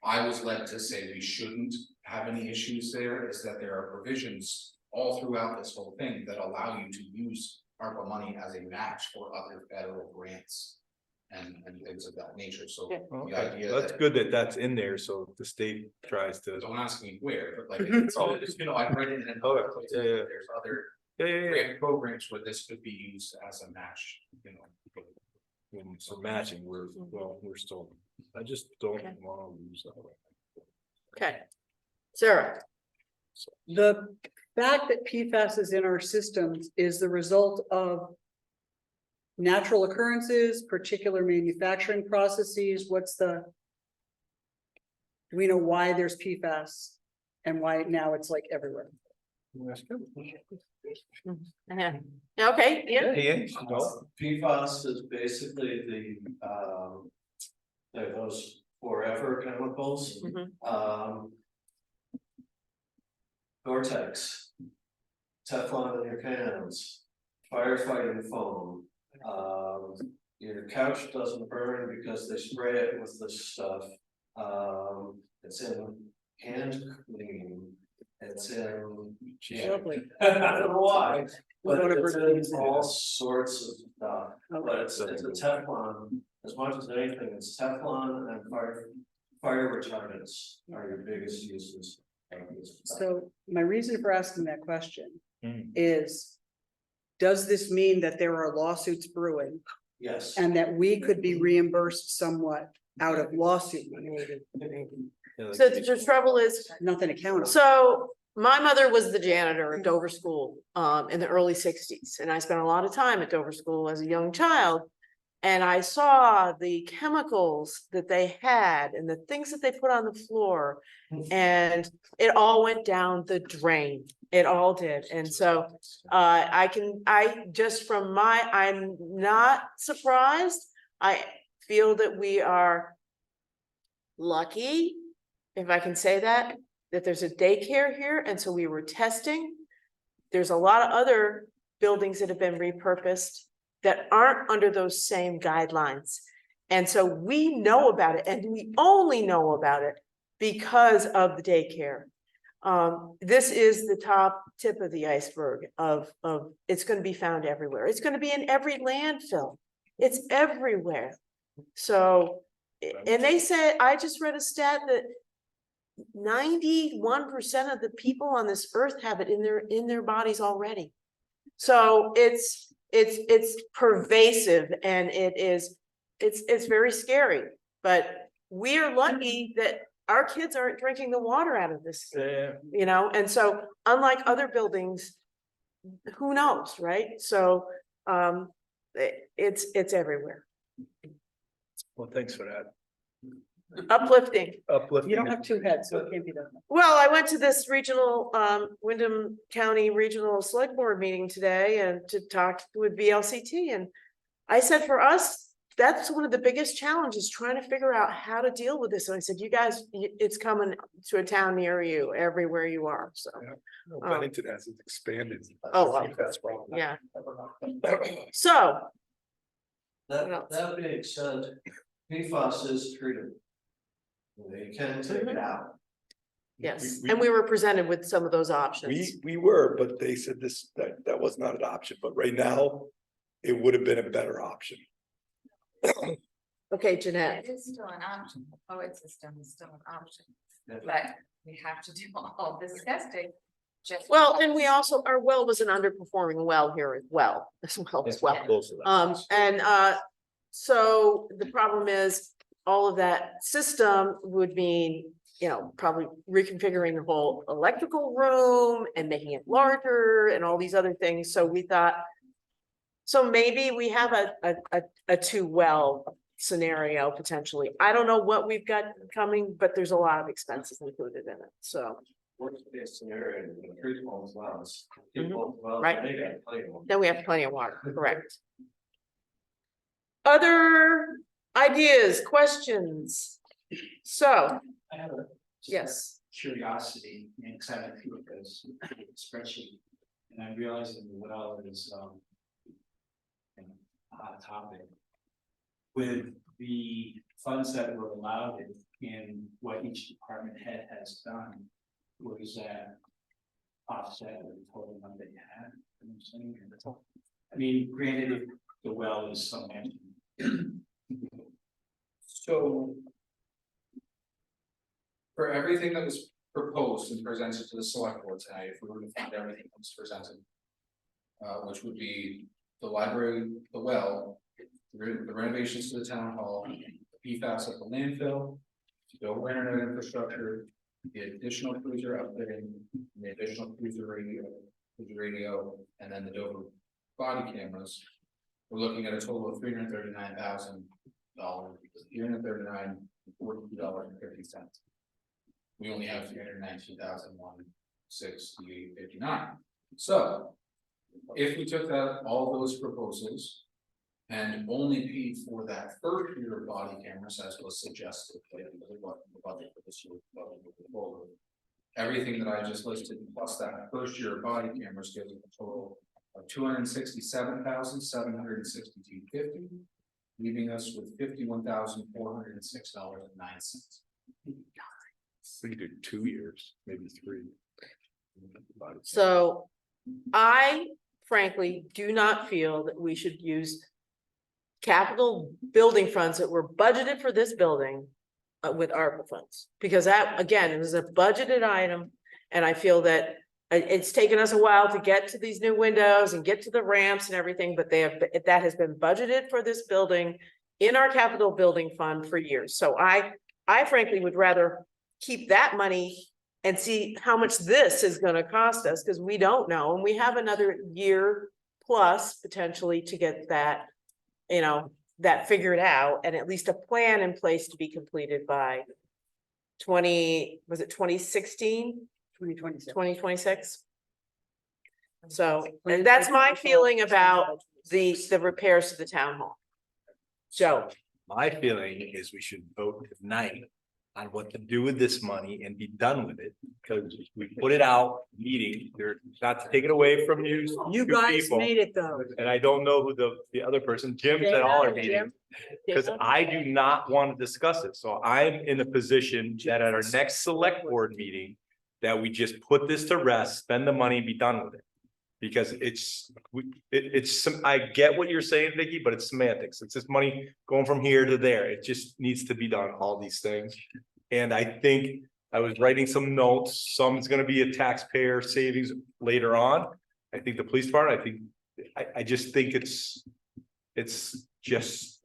I was led to say we shouldn't have any issues there is that there are provisions all throughout this whole thing that allow you to use ARPA money as a match for other federal grants and things of that nature, so Yeah. the idea That's that. good that that's in there, so the state tries to. Don't ask me where, but like, it's all, you know, I've read it in other places, yeah, yeah. there's other Yeah. grant programs where this could be used as a match, you know. So matching, we're still, I just don't Okay. want to lose that. Okay. Sarah. The fact that PFAS is in our systems is the result of natural occurrences, particular manufacturing processes. Do we know why there's PFAS and why now it's like everywhere? Okay, yeah. PFAS is basically they're those forever chemicals. Gore-Tex, Teflon in your cans, firefighting foam. Your couch doesn't burn because they spray it with this stuff. It's in hand clean. It's in. Lovely. I don't know why, but Whatever it's it in is. all sorts of stuff. Okay. But it's a Teflon, as much as anything, it's Teflon and fire retardants are your biggest uses. So my reason for asking that question Hmm. is, does this mean that there are lawsuits brewing Yes. and that we could be reimbursed somewhat out of lawsuit money, So the trouble is, nothing to count on. so my mother was the janitor at Dover School in the early sixties, and I spent a lot of time at Dover School as a young child. And I saw the chemicals that they had and the things that they put on the floor, and it all went down the drain. It all did. And so I'm not surprised. I feel that we are lucky, if I can say that there's a daycare here, and so we were testing. There's a lot of other buildings that have been repurposed that aren't under those same guidelines. And so we know about it, and we only know about it because of the daycare. This is the top tip of the iceberg of it's going to be found everywhere. It's going to be in every landfill. It's everywhere. So, and they said, I just read a stat that 91% of the people on this earth have it in their bodies already. So it's pervasive, and it's very scary, but we're lucky that our kids aren't drinking the water out of this, you know, and so unlike other buildings, who knows, right? So it's everywhere. Well, thanks for that. Uplifting. Uplifting. You don't have two heads, so it can't be done. Well, I went to this regional, Wyndham County Regional Select Board meeting today and to talk with VLCT, and I said, for us, that's one of the biggest challenges, trying to figure out how to deal with this. And I said, you guys, it's coming to a town near you, everywhere you are, so. No, Bennington hasn't expanded. Oh, well, That's wrong. yeah. So, That being said, PFAS is treated. You can take it out. yes, and we were presented with some of those options. We were, but they said that was not an option, but right now, it would have been a better option. Okay, Jeanette. It is still an option, the POET system is still an option, but we have to do all this testing. Well, and we also, our well was an underperforming well here as well, Close to that. So the problem is, all of that system would mean, you know, probably reconfiguring the whole electrical room and making it larger and all these other things. So we thought, so maybe we have a two well scenario potentially. I don't know what we've got coming, but there's a lot of expenses included in it, so. Worst case scenario, the treatment wells. People, well, Right. they got plenty of them. Then we have plenty of water, correct? Other ideas, questions? So, I have a. just a yes, Curiosity and excitement through this spreadsheet, and I realize that the well is, a hot topic. With the funds that were allowed in what each department head has done, what is that offset of the total number that you had? You know what I'm saying? I mean, granted, if the well is so empty. So. For everything that was proposed and presented to the select board tonight, if we were to find everything that was presented. Which would be the library, the well, the renovations to the town hall, the PFAS at the landfill. The over internet infrastructure, the additional cruiser upfitting, the additional cruiser radio, and then the Dover body cameras. We're looking at a total of $339,000, $339,042.50. We only have $392,168.59. So, if we took that, all those proposals. And only paid for that first year of body cameras, as was suggested, because of what the budget for this year. Everything that I just listed, plus that first year of body cameras, gives a total of $267,762.50, leaving us with $51,406.09. We did 2 years, maybe 3. so I frankly do not feel that we should use capital building funds that were budgeted for this building with ARPA funds, because that, again, it was a budgeted item. And I feel that it's taken us a while to get to these new windows and get to the ramps and everything, but that has been budgeted for this building. in our capital building fund for years. So I frankly would rather keep that money and see how much this is gonna cost us, because we don't know, and we have another year plus potentially to get that, you know, that figured out, and at least a plan in place to be completed by 2016, 2026. 2026. So, and that's my feeling about the repairs to the town hall. Joe, My feeling is we should vote tonight on what to do with this money and be done with it, because we put it out, meeting, they're not to take it away from you. You two guys people, made it though. And I don't know who the other person, Jim's at all our meetings, because I do not want to discuss it, so I'm in a position that at our next select board meeting, that we just put this to rest, spend the money, and be done with it. Because it's I get what you're saying, Vicky, but it's semantics. It's just money going from here to there. It just needs to be done, all these things. And I think I was writing some notes. Some's gonna be a taxpayer savings later on. I think the police department, I just think it's just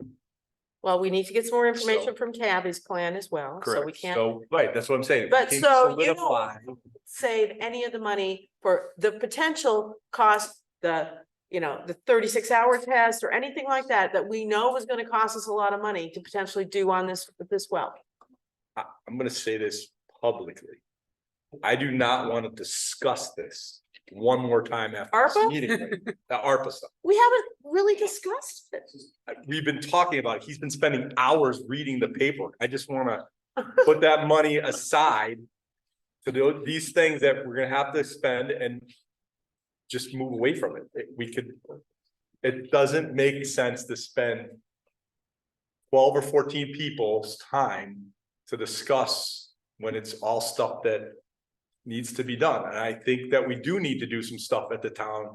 well, we need to get some more information from Tabby's plan as well, so we correct. can't. So, right, that's what I'm saying. We But can't so you solidify. don't save any of the money for the potential cost, the 36-hour test or anything like that, that we know is gonna cost us a lot of money to potentially do on this well. I'm gonna say this publicly. I do not want to discuss this one more time after this ARPA? meeting, the ARPA stuff. We haven't really discussed it. We've been talking about it. He's been spending hours reading the paper. I just wanna put that money aside to do these things that we're gonna have to spend and just move away from it. It doesn't make sense to spend 12 or 14 people's time to discuss when it's all stuff that needs to be done. And I think that we do need to do some stuff at the town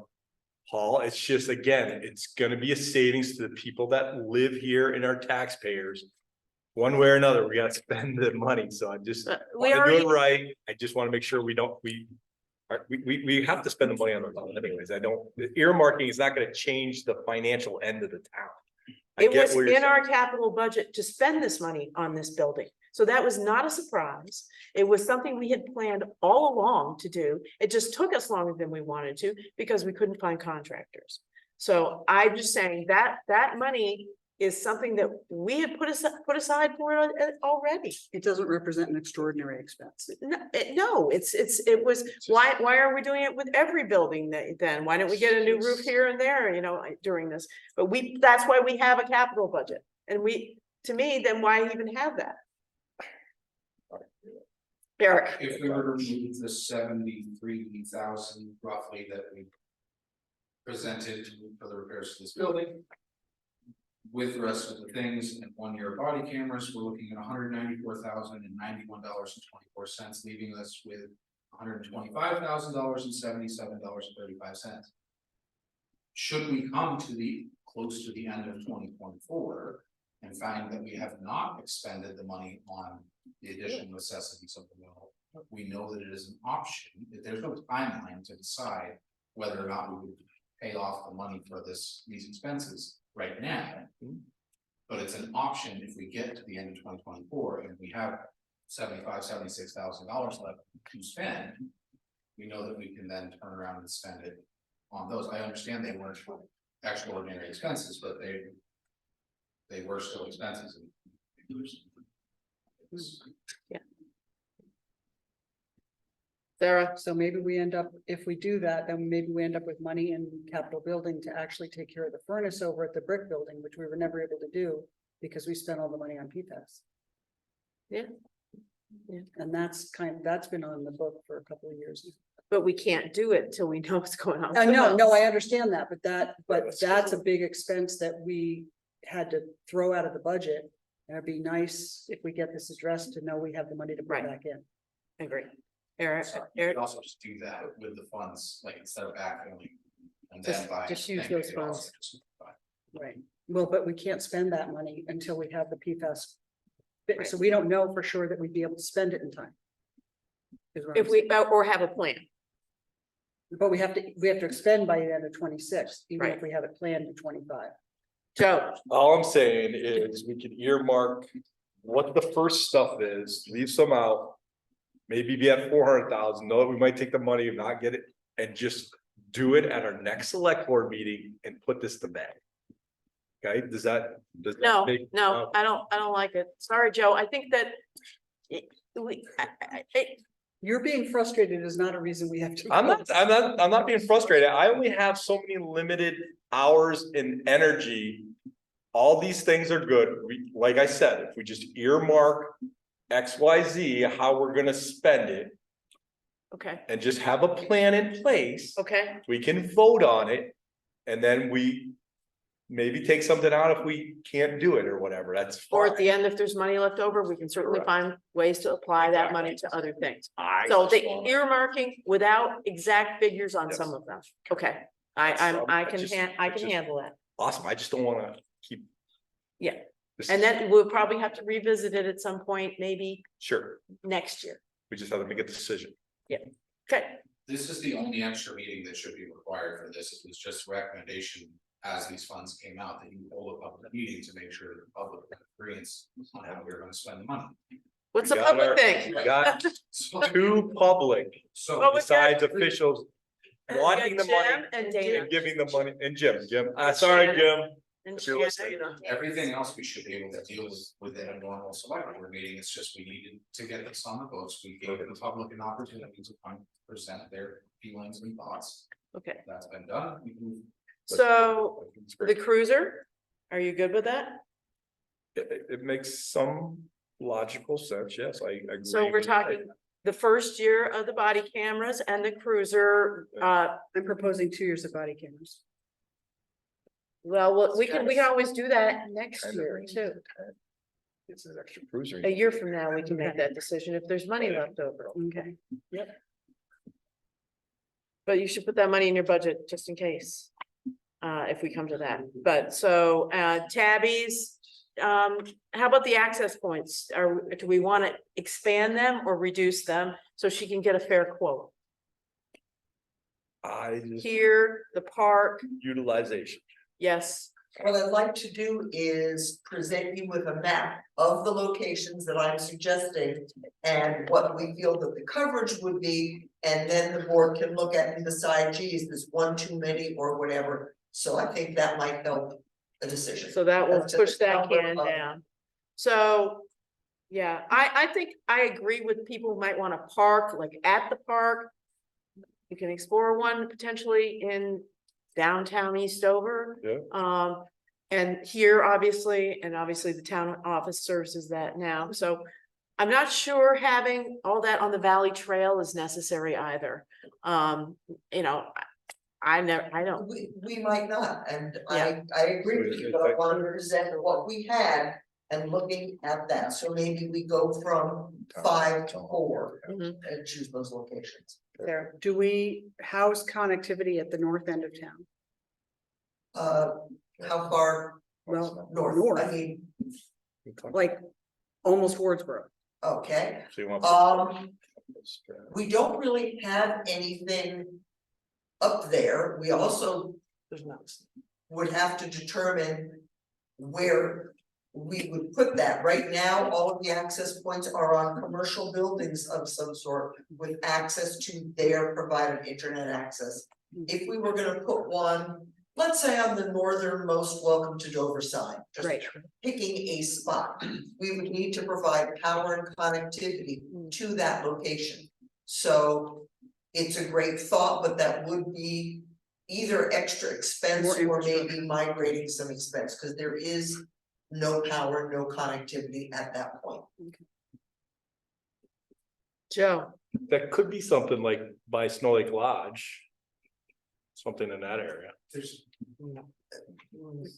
hall. It's just, again, it's gonna be a savings to the people that live here and our taxpayers. One way or another, we gotta spend the money, so I just We wanna do already, it right. I just wanna make sure we have to spend the money on those anyways. The earmarking is not gonna change the financial end of the town. I it get was what you're in our saying. capital budget to spend this money on this building. So that was not a surprise. It was something we had planned all along to do. It just took us longer than we wanted to because we couldn't find contractors. So I'm just saying that money is something that we had put aside for it already. It doesn't represent an extraordinary expense. No, it was, why are we doing it with every building then? Why don't we get a new roof here and there, during this? But that's why we have a capital budget. And to me, then why even have that? Eric, If we were to remove the 73,000 roughly that we presented for the repairs to this building, with the rest of the things and 1 year body cameras, we're looking at $194,091.24, leaving us with $125,077.35. Should we come to close to the end of 2024 and find that we have not expended the money on the additional necessities of the mill, we know that it is an option. There's no timeline to decide whether or not we would pay off the money for these expenses right now. But it's an option if we get to the end of 2024 and we have $76,000 left to spend. We know that we can then turn around and spend it on those. I understand they weren't extraordinary expenses, but they were still expenses. yeah. Sarah, So maybe we end up, if we do that, then maybe we end up with money in capital building to actually take care of the furnace over at the brick building, which we were never able to do because we spent all the money on PFAS. Yeah. Yeah. And that's been on the book for a couple of years. but we can't do it till we know what's going on. No, I understand that, but that's a big expense that we had to throw out of the budget. And it'd be nice if we get this addressed to know we have the money to put Right. back in. I agree. Eric, You could also just do that with the funds, like instead of backfilling. And then buy. just use then you those could also funds. just buy. Right. Well, but we can't spend that money until we have the PFAS. Right. So we don't know for sure that we'd be able to spend it in time. Is what I'm If we, or have a plan. But we have to expend by the end of 26, even Right. if we have it planned in 25. Joe, All I'm saying is we can earmark what the first stuff is, leave some out. Maybe be at 400,000, know that we might take the money and not get it, and just do it at our next select board meeting and put this to bed. Okay, does that? no, make- no, I don't like it. Sorry, Joe. I think that. You're being frustrated is not a reason we have to. I'm not being frustrated. I only have so many limited hours and energy. All these things are good. Like I said, if we just earmark XYZ, how we're gonna spend it, Okay, and just have a plan in place, okay, we can vote on it. And then we maybe take something out if we can't do it or whatever, that's or fine. at the end, if there's money left over, we can certainly Correct. find ways to apply that money to other things. I So the just want- earmarking without exact figures on some of them, okay, I can just- handle that. Awesome, I just don't wanna keep. Yeah. This And is- then we'll probably have to revisit it at some point, maybe Sure, next year, we just have to make a decision. okay, This is the only extra meeting that should be required for this. It was just recommendation as these funds came out that you hold a public meeting to make sure the public agrees on how we're gonna spend the money. what's We the got public our- thing? We got So, two public so Well, we besides officials wanting the Jim money and Dana. and giving the money, and Jim, sorry, Jim. And if you're Shannon. listening. everything else we should be able to deal with within a normal select board meeting. It's just we needed to get this on the books. We gave the public an opportunity to present their feelings and thoughts. Okay, That's been done. We move. so the cruiser, are you good with that? It makes some logical sense, yes, I agree. So we're talking the first year of the body cameras and the cruiser, I'm proposing 2 years of body cameras. well, we can always do that next year too. It's an extra cruiser. A year from now, we can make that decision if there's money left over. Okay. But you should put that money in your budget just in case. If we come to that, but so, tabbies, how about the access points? Do we want to expand them or reduce them so she can get a fair quote? I just, Here, the park, utilization. yes, What I'd like to do is present you with a map of the locations that I'm suggesting. And what we feel that the coverage would be, and then the board can look at and decide, geez, there's one too many or whatever. So I think that might help a decision. so that will That's a push that number can of- down. So, yeah, I think I agree with people who might want to park, like at the park. You can explore one potentially in downtown Eastover. Yeah. And here, obviously, and obviously the town office services that now, so. I'm not sure having all that on the Valley Trail is necessary either. You know, I don't, We might not, and Yeah. I agree with you, but I wanted to present what we had and looking at that, so maybe we go from 5 to 4 Mhm. and choose those locations. there, Do we house connectivity at the north end of town? How far Well, north? I mean, like almost Wardsboro. okay, So you want. we don't really have anything up there. We also there's not. would have to determine where we would put that. Right now, all of the access points are on commercial buildings of some sort with access to their provided internet access. If we were gonna put one, let's say on the northernmost Welcome to Dover side, just Right. picking a spot, we would need to provide power and connectivity to that location. So it's a great thought, but that would be either extra expense More or maybe migrating some expense, because there is no power, no connectivity at that point. Joe, That could be something like by Snow Lake Lodge. Something in that area. There's,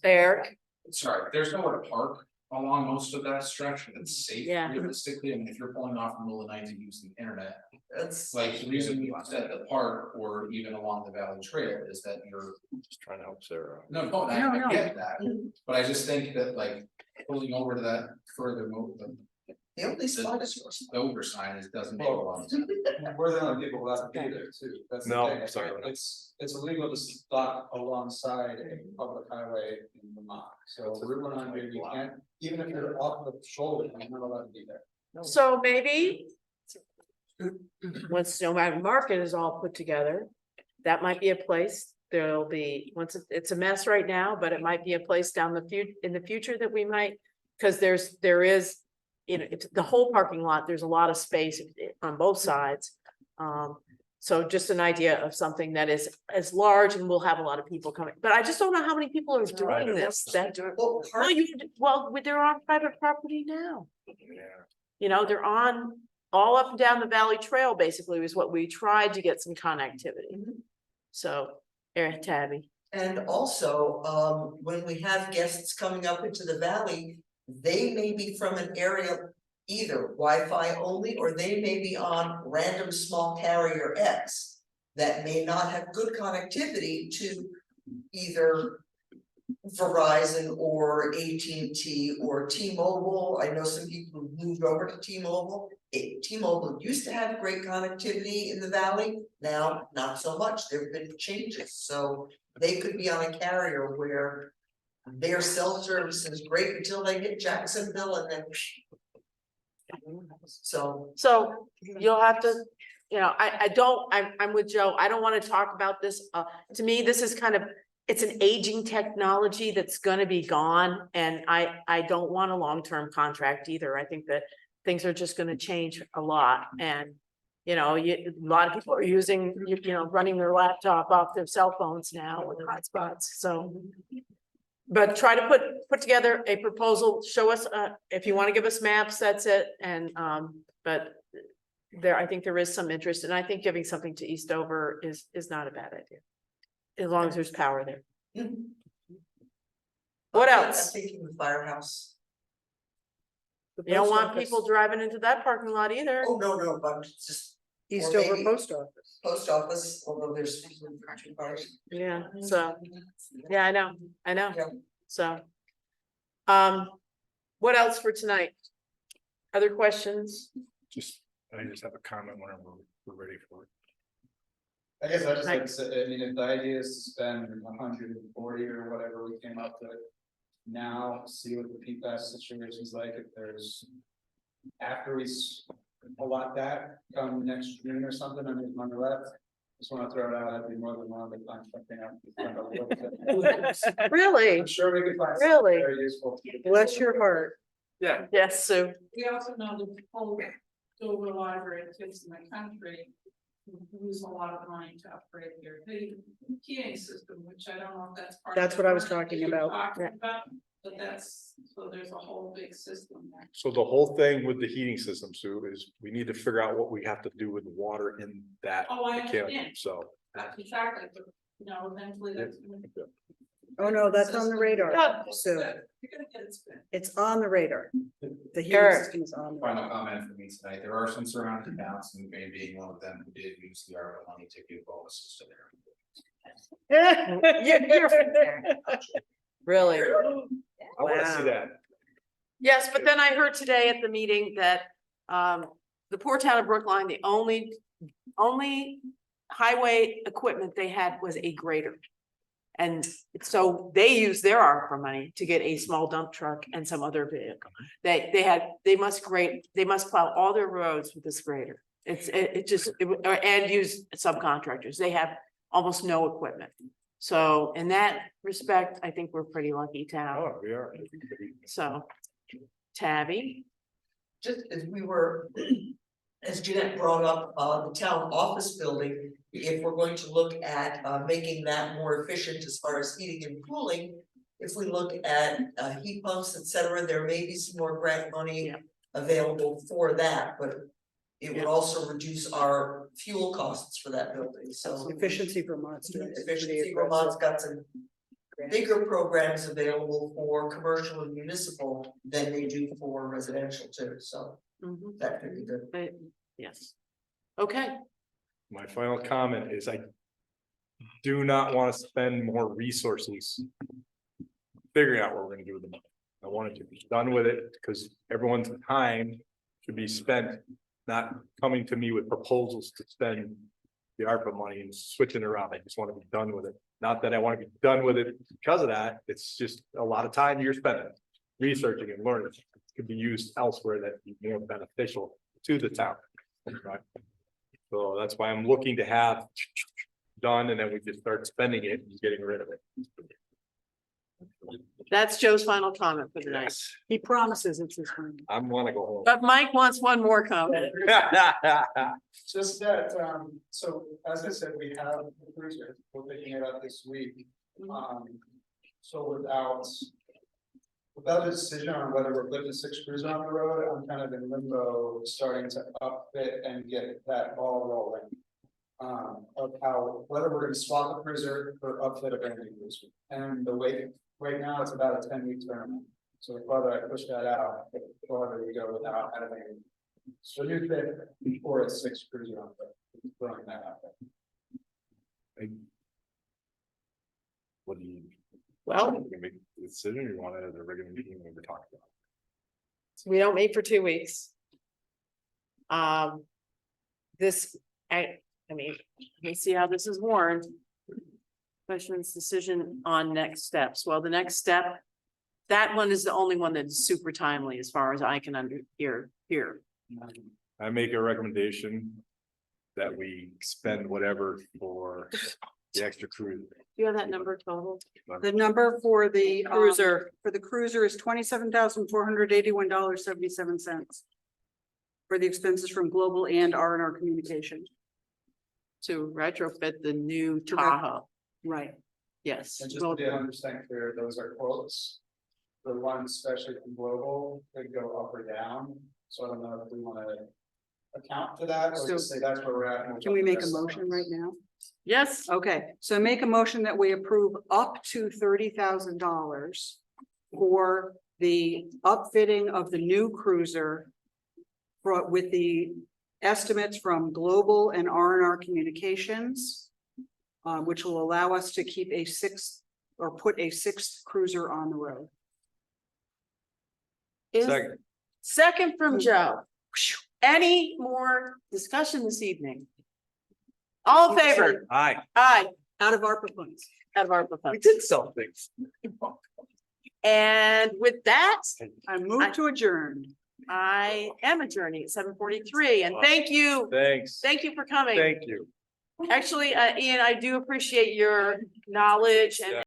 Eric, sorry, there's nowhere to park along most of that stretch that's safe Yeah. realistically. I mean, if you're pulling off in the middle of the night to use the internet. That's, Like, the reason we said the park or even along the Valley Trail is that you're, Just trying to help Sarah. no, No, I no. get that. But I just think that like pulling over to that further The only spot is The oversight is doesn't make a lot of sense. We're the only people allowed to be there too. That's the No, thing. sorry. It's illegal to stop alongside a public highway in Vermont. So Route 100, you can't, even if you're off the shoulder, you're not allowed to be there. So maybe. Once Snowman Market is all put together, that might be a place, there'll be, it's a mess right now, but it might be a place in the future that we might. Cause there is, you know, it's the whole parking lot, there's a lot of space on both sides. So just an idea of something that is as large and we'll have a lot of people coming, but I just don't know how many people are doing this. Well, they're on private property now. You know, they're on all up and down the Valley Trail, basically, is what we tried to get some connectivity. So, Tabby. And also, when we have guests coming up into the valley, they may be from an area either Wi-Fi only, or they may be on random small carrier X that may not have good connectivity to either Verizon or AT&T or T-Mobile. I know some people who moved over to T-Mobile. T-Mobile used to have great connectivity in the valley, now not so much. There have been changes, so they could be on a carrier where their cell service is great until they hit Jacksonville and then. So You'll have to, you know, I'm with Joe. I don't want to talk about this. To me, this is kind of, it's an aging technology that's gonna be gone. And I don't want a long-term contract either. I think that things are just gonna change a lot. And, you know, a lot of people are using, you know, running their laptop off their cell phones now with hotspots, so. But try to put together a proposal, show us, if you want to give us maps, that's it, and, but I think there is some interest, and I think giving something to Eastover is not a bad idea. As long as there's power there. What else? I'm thinking the firehouse. You don't want people driving into that parking lot either. Oh, no, but it's just Eastover maybe- Post Office. post office, although there's two cars. Yeah, so, yeah, I know, Yeah. so. What else for tonight? Other questions? I just have a comment whenever we're ready for it. I guess I just like to say, I mean, if the idea is to spend 140 or whatever we came up with. Now, see what the PFAS situation's like, if there's. After we allot that, come next June or something, and there's money left. Just wanna throw it out, I'd be more than willing to find something out. Really? I'm sure we could find Really? something very useful. Bless your heart. Yeah. Yes, Sue. We also know the whole Dover library kids in the country use a lot of money to upgrade their heating system, which I don't know if that's part of. That's what I was talking you're about. talking about, but so there's a whole big system there. So the whole thing with the heating system, Sue, is we need to figure out what we have to do with the water in that. Oh, I mechanical, understand. So. That's exactly, but you know, eventually that's. Oh, no, that's on the radar. So You're gonna get it spent. it's on the radar. The heating Eric. system is on. the Final radar. comment for me tonight, there are some surrounding towns, and Maine being one of them, who did use the ARPA money to give bonuses to their. Really? I wanna see that. Yes, but then I heard today at the meeting that the poor town of Brookline, the only highway equipment they had was a grader. And so they used their ARPA money to get a small dump truck and some other vehicle. They must plow all their roads with this grader. And use subcontractors. They have almost no equipment. So in that respect, I think we're pretty lucky town. Oh, we are. So, Tabby, Just as we were, as Jeanette brought up, the town office building, if we're going to look at making that more efficient as far as heating and cooling. If we look at heat pumps, et cetera, there may be some more grant money available for that, but. It would also reduce our fuel costs for that building, so. Efficiency Vermont's doing it. Efficiency Vermont's got some bigger programs available for commercial and municipal than they do for residential too, so that could be good. yes. Okay, My final comment is I do not want to spend more resources figuring out what we're gonna do with the money. I wanted to be done with it because everyone's time to be spent, not coming to me with proposals to spend the ARPA money and switching around. I just want to be done with it. Not that I want to be done with it because of that. It's just a lot of time you're spending researching and learning. It could be used elsewhere that be more beneficial to the town. Right? So that's why I'm looking to have done, and then we just start spending it and getting rid of it. That's Joe's final comment for the night. He promises it's his friend. I want to go home. But Mike wants one more comment. Just that, so as I said, we have the cruiser, we're picking it up this week. So without a decision on whether we're putting a 6 cruiser on the road, I'm kind of in limbo, starting to upfit and get that ball rolling. Of how, whether we're gonna swap the cruiser or upfit a brand new cruiser. And the wait, right now it's about a 10-week term. So the farther I push that out, the farther we go without having a new fit before it's 6 cruiser on the, throwing that out there. What do you? Well, You can make a decision, or you want it at a regular meeting when we're talking about? we don't meet for 2 weeks. This, I mean, we see how this is warned. Questions, decision on next steps. Well, the next step, that one is the only one that is super timely as far as I can hear. I make a recommendation that we spend whatever for the extra cruise. Do you have that number total? The number for the Cruiser. for the cruiser is $27,481.77. For the expenses from Global and R&R Communication. To retrofit the new Tahoe. Right. Yes. And just to be 100% clear, those are quotes. The one especially from Global could go up or down, so I don't know if we wanna account for that, or just say that's where we're at. and we'll Can we make a discuss motion this. right now? Yes. Okay, so make a motion that we approve up to $30,000 for the upfitting of the new cruiser with the estimates from Global and R&R Communications, which will allow us to keep a 6th or put a 6th cruiser on the road. Second. Second from Joe. Any more discussion this evening? All in favor? Aye. Aye. Out of ARPA funds. Out of ARPA We funds. did something. And with that, I move to adjourn. I am adjourning at 7:43, and thank you. Thanks. Thank you for coming. Thank you. Actually, Ian, I do appreciate your knowledge and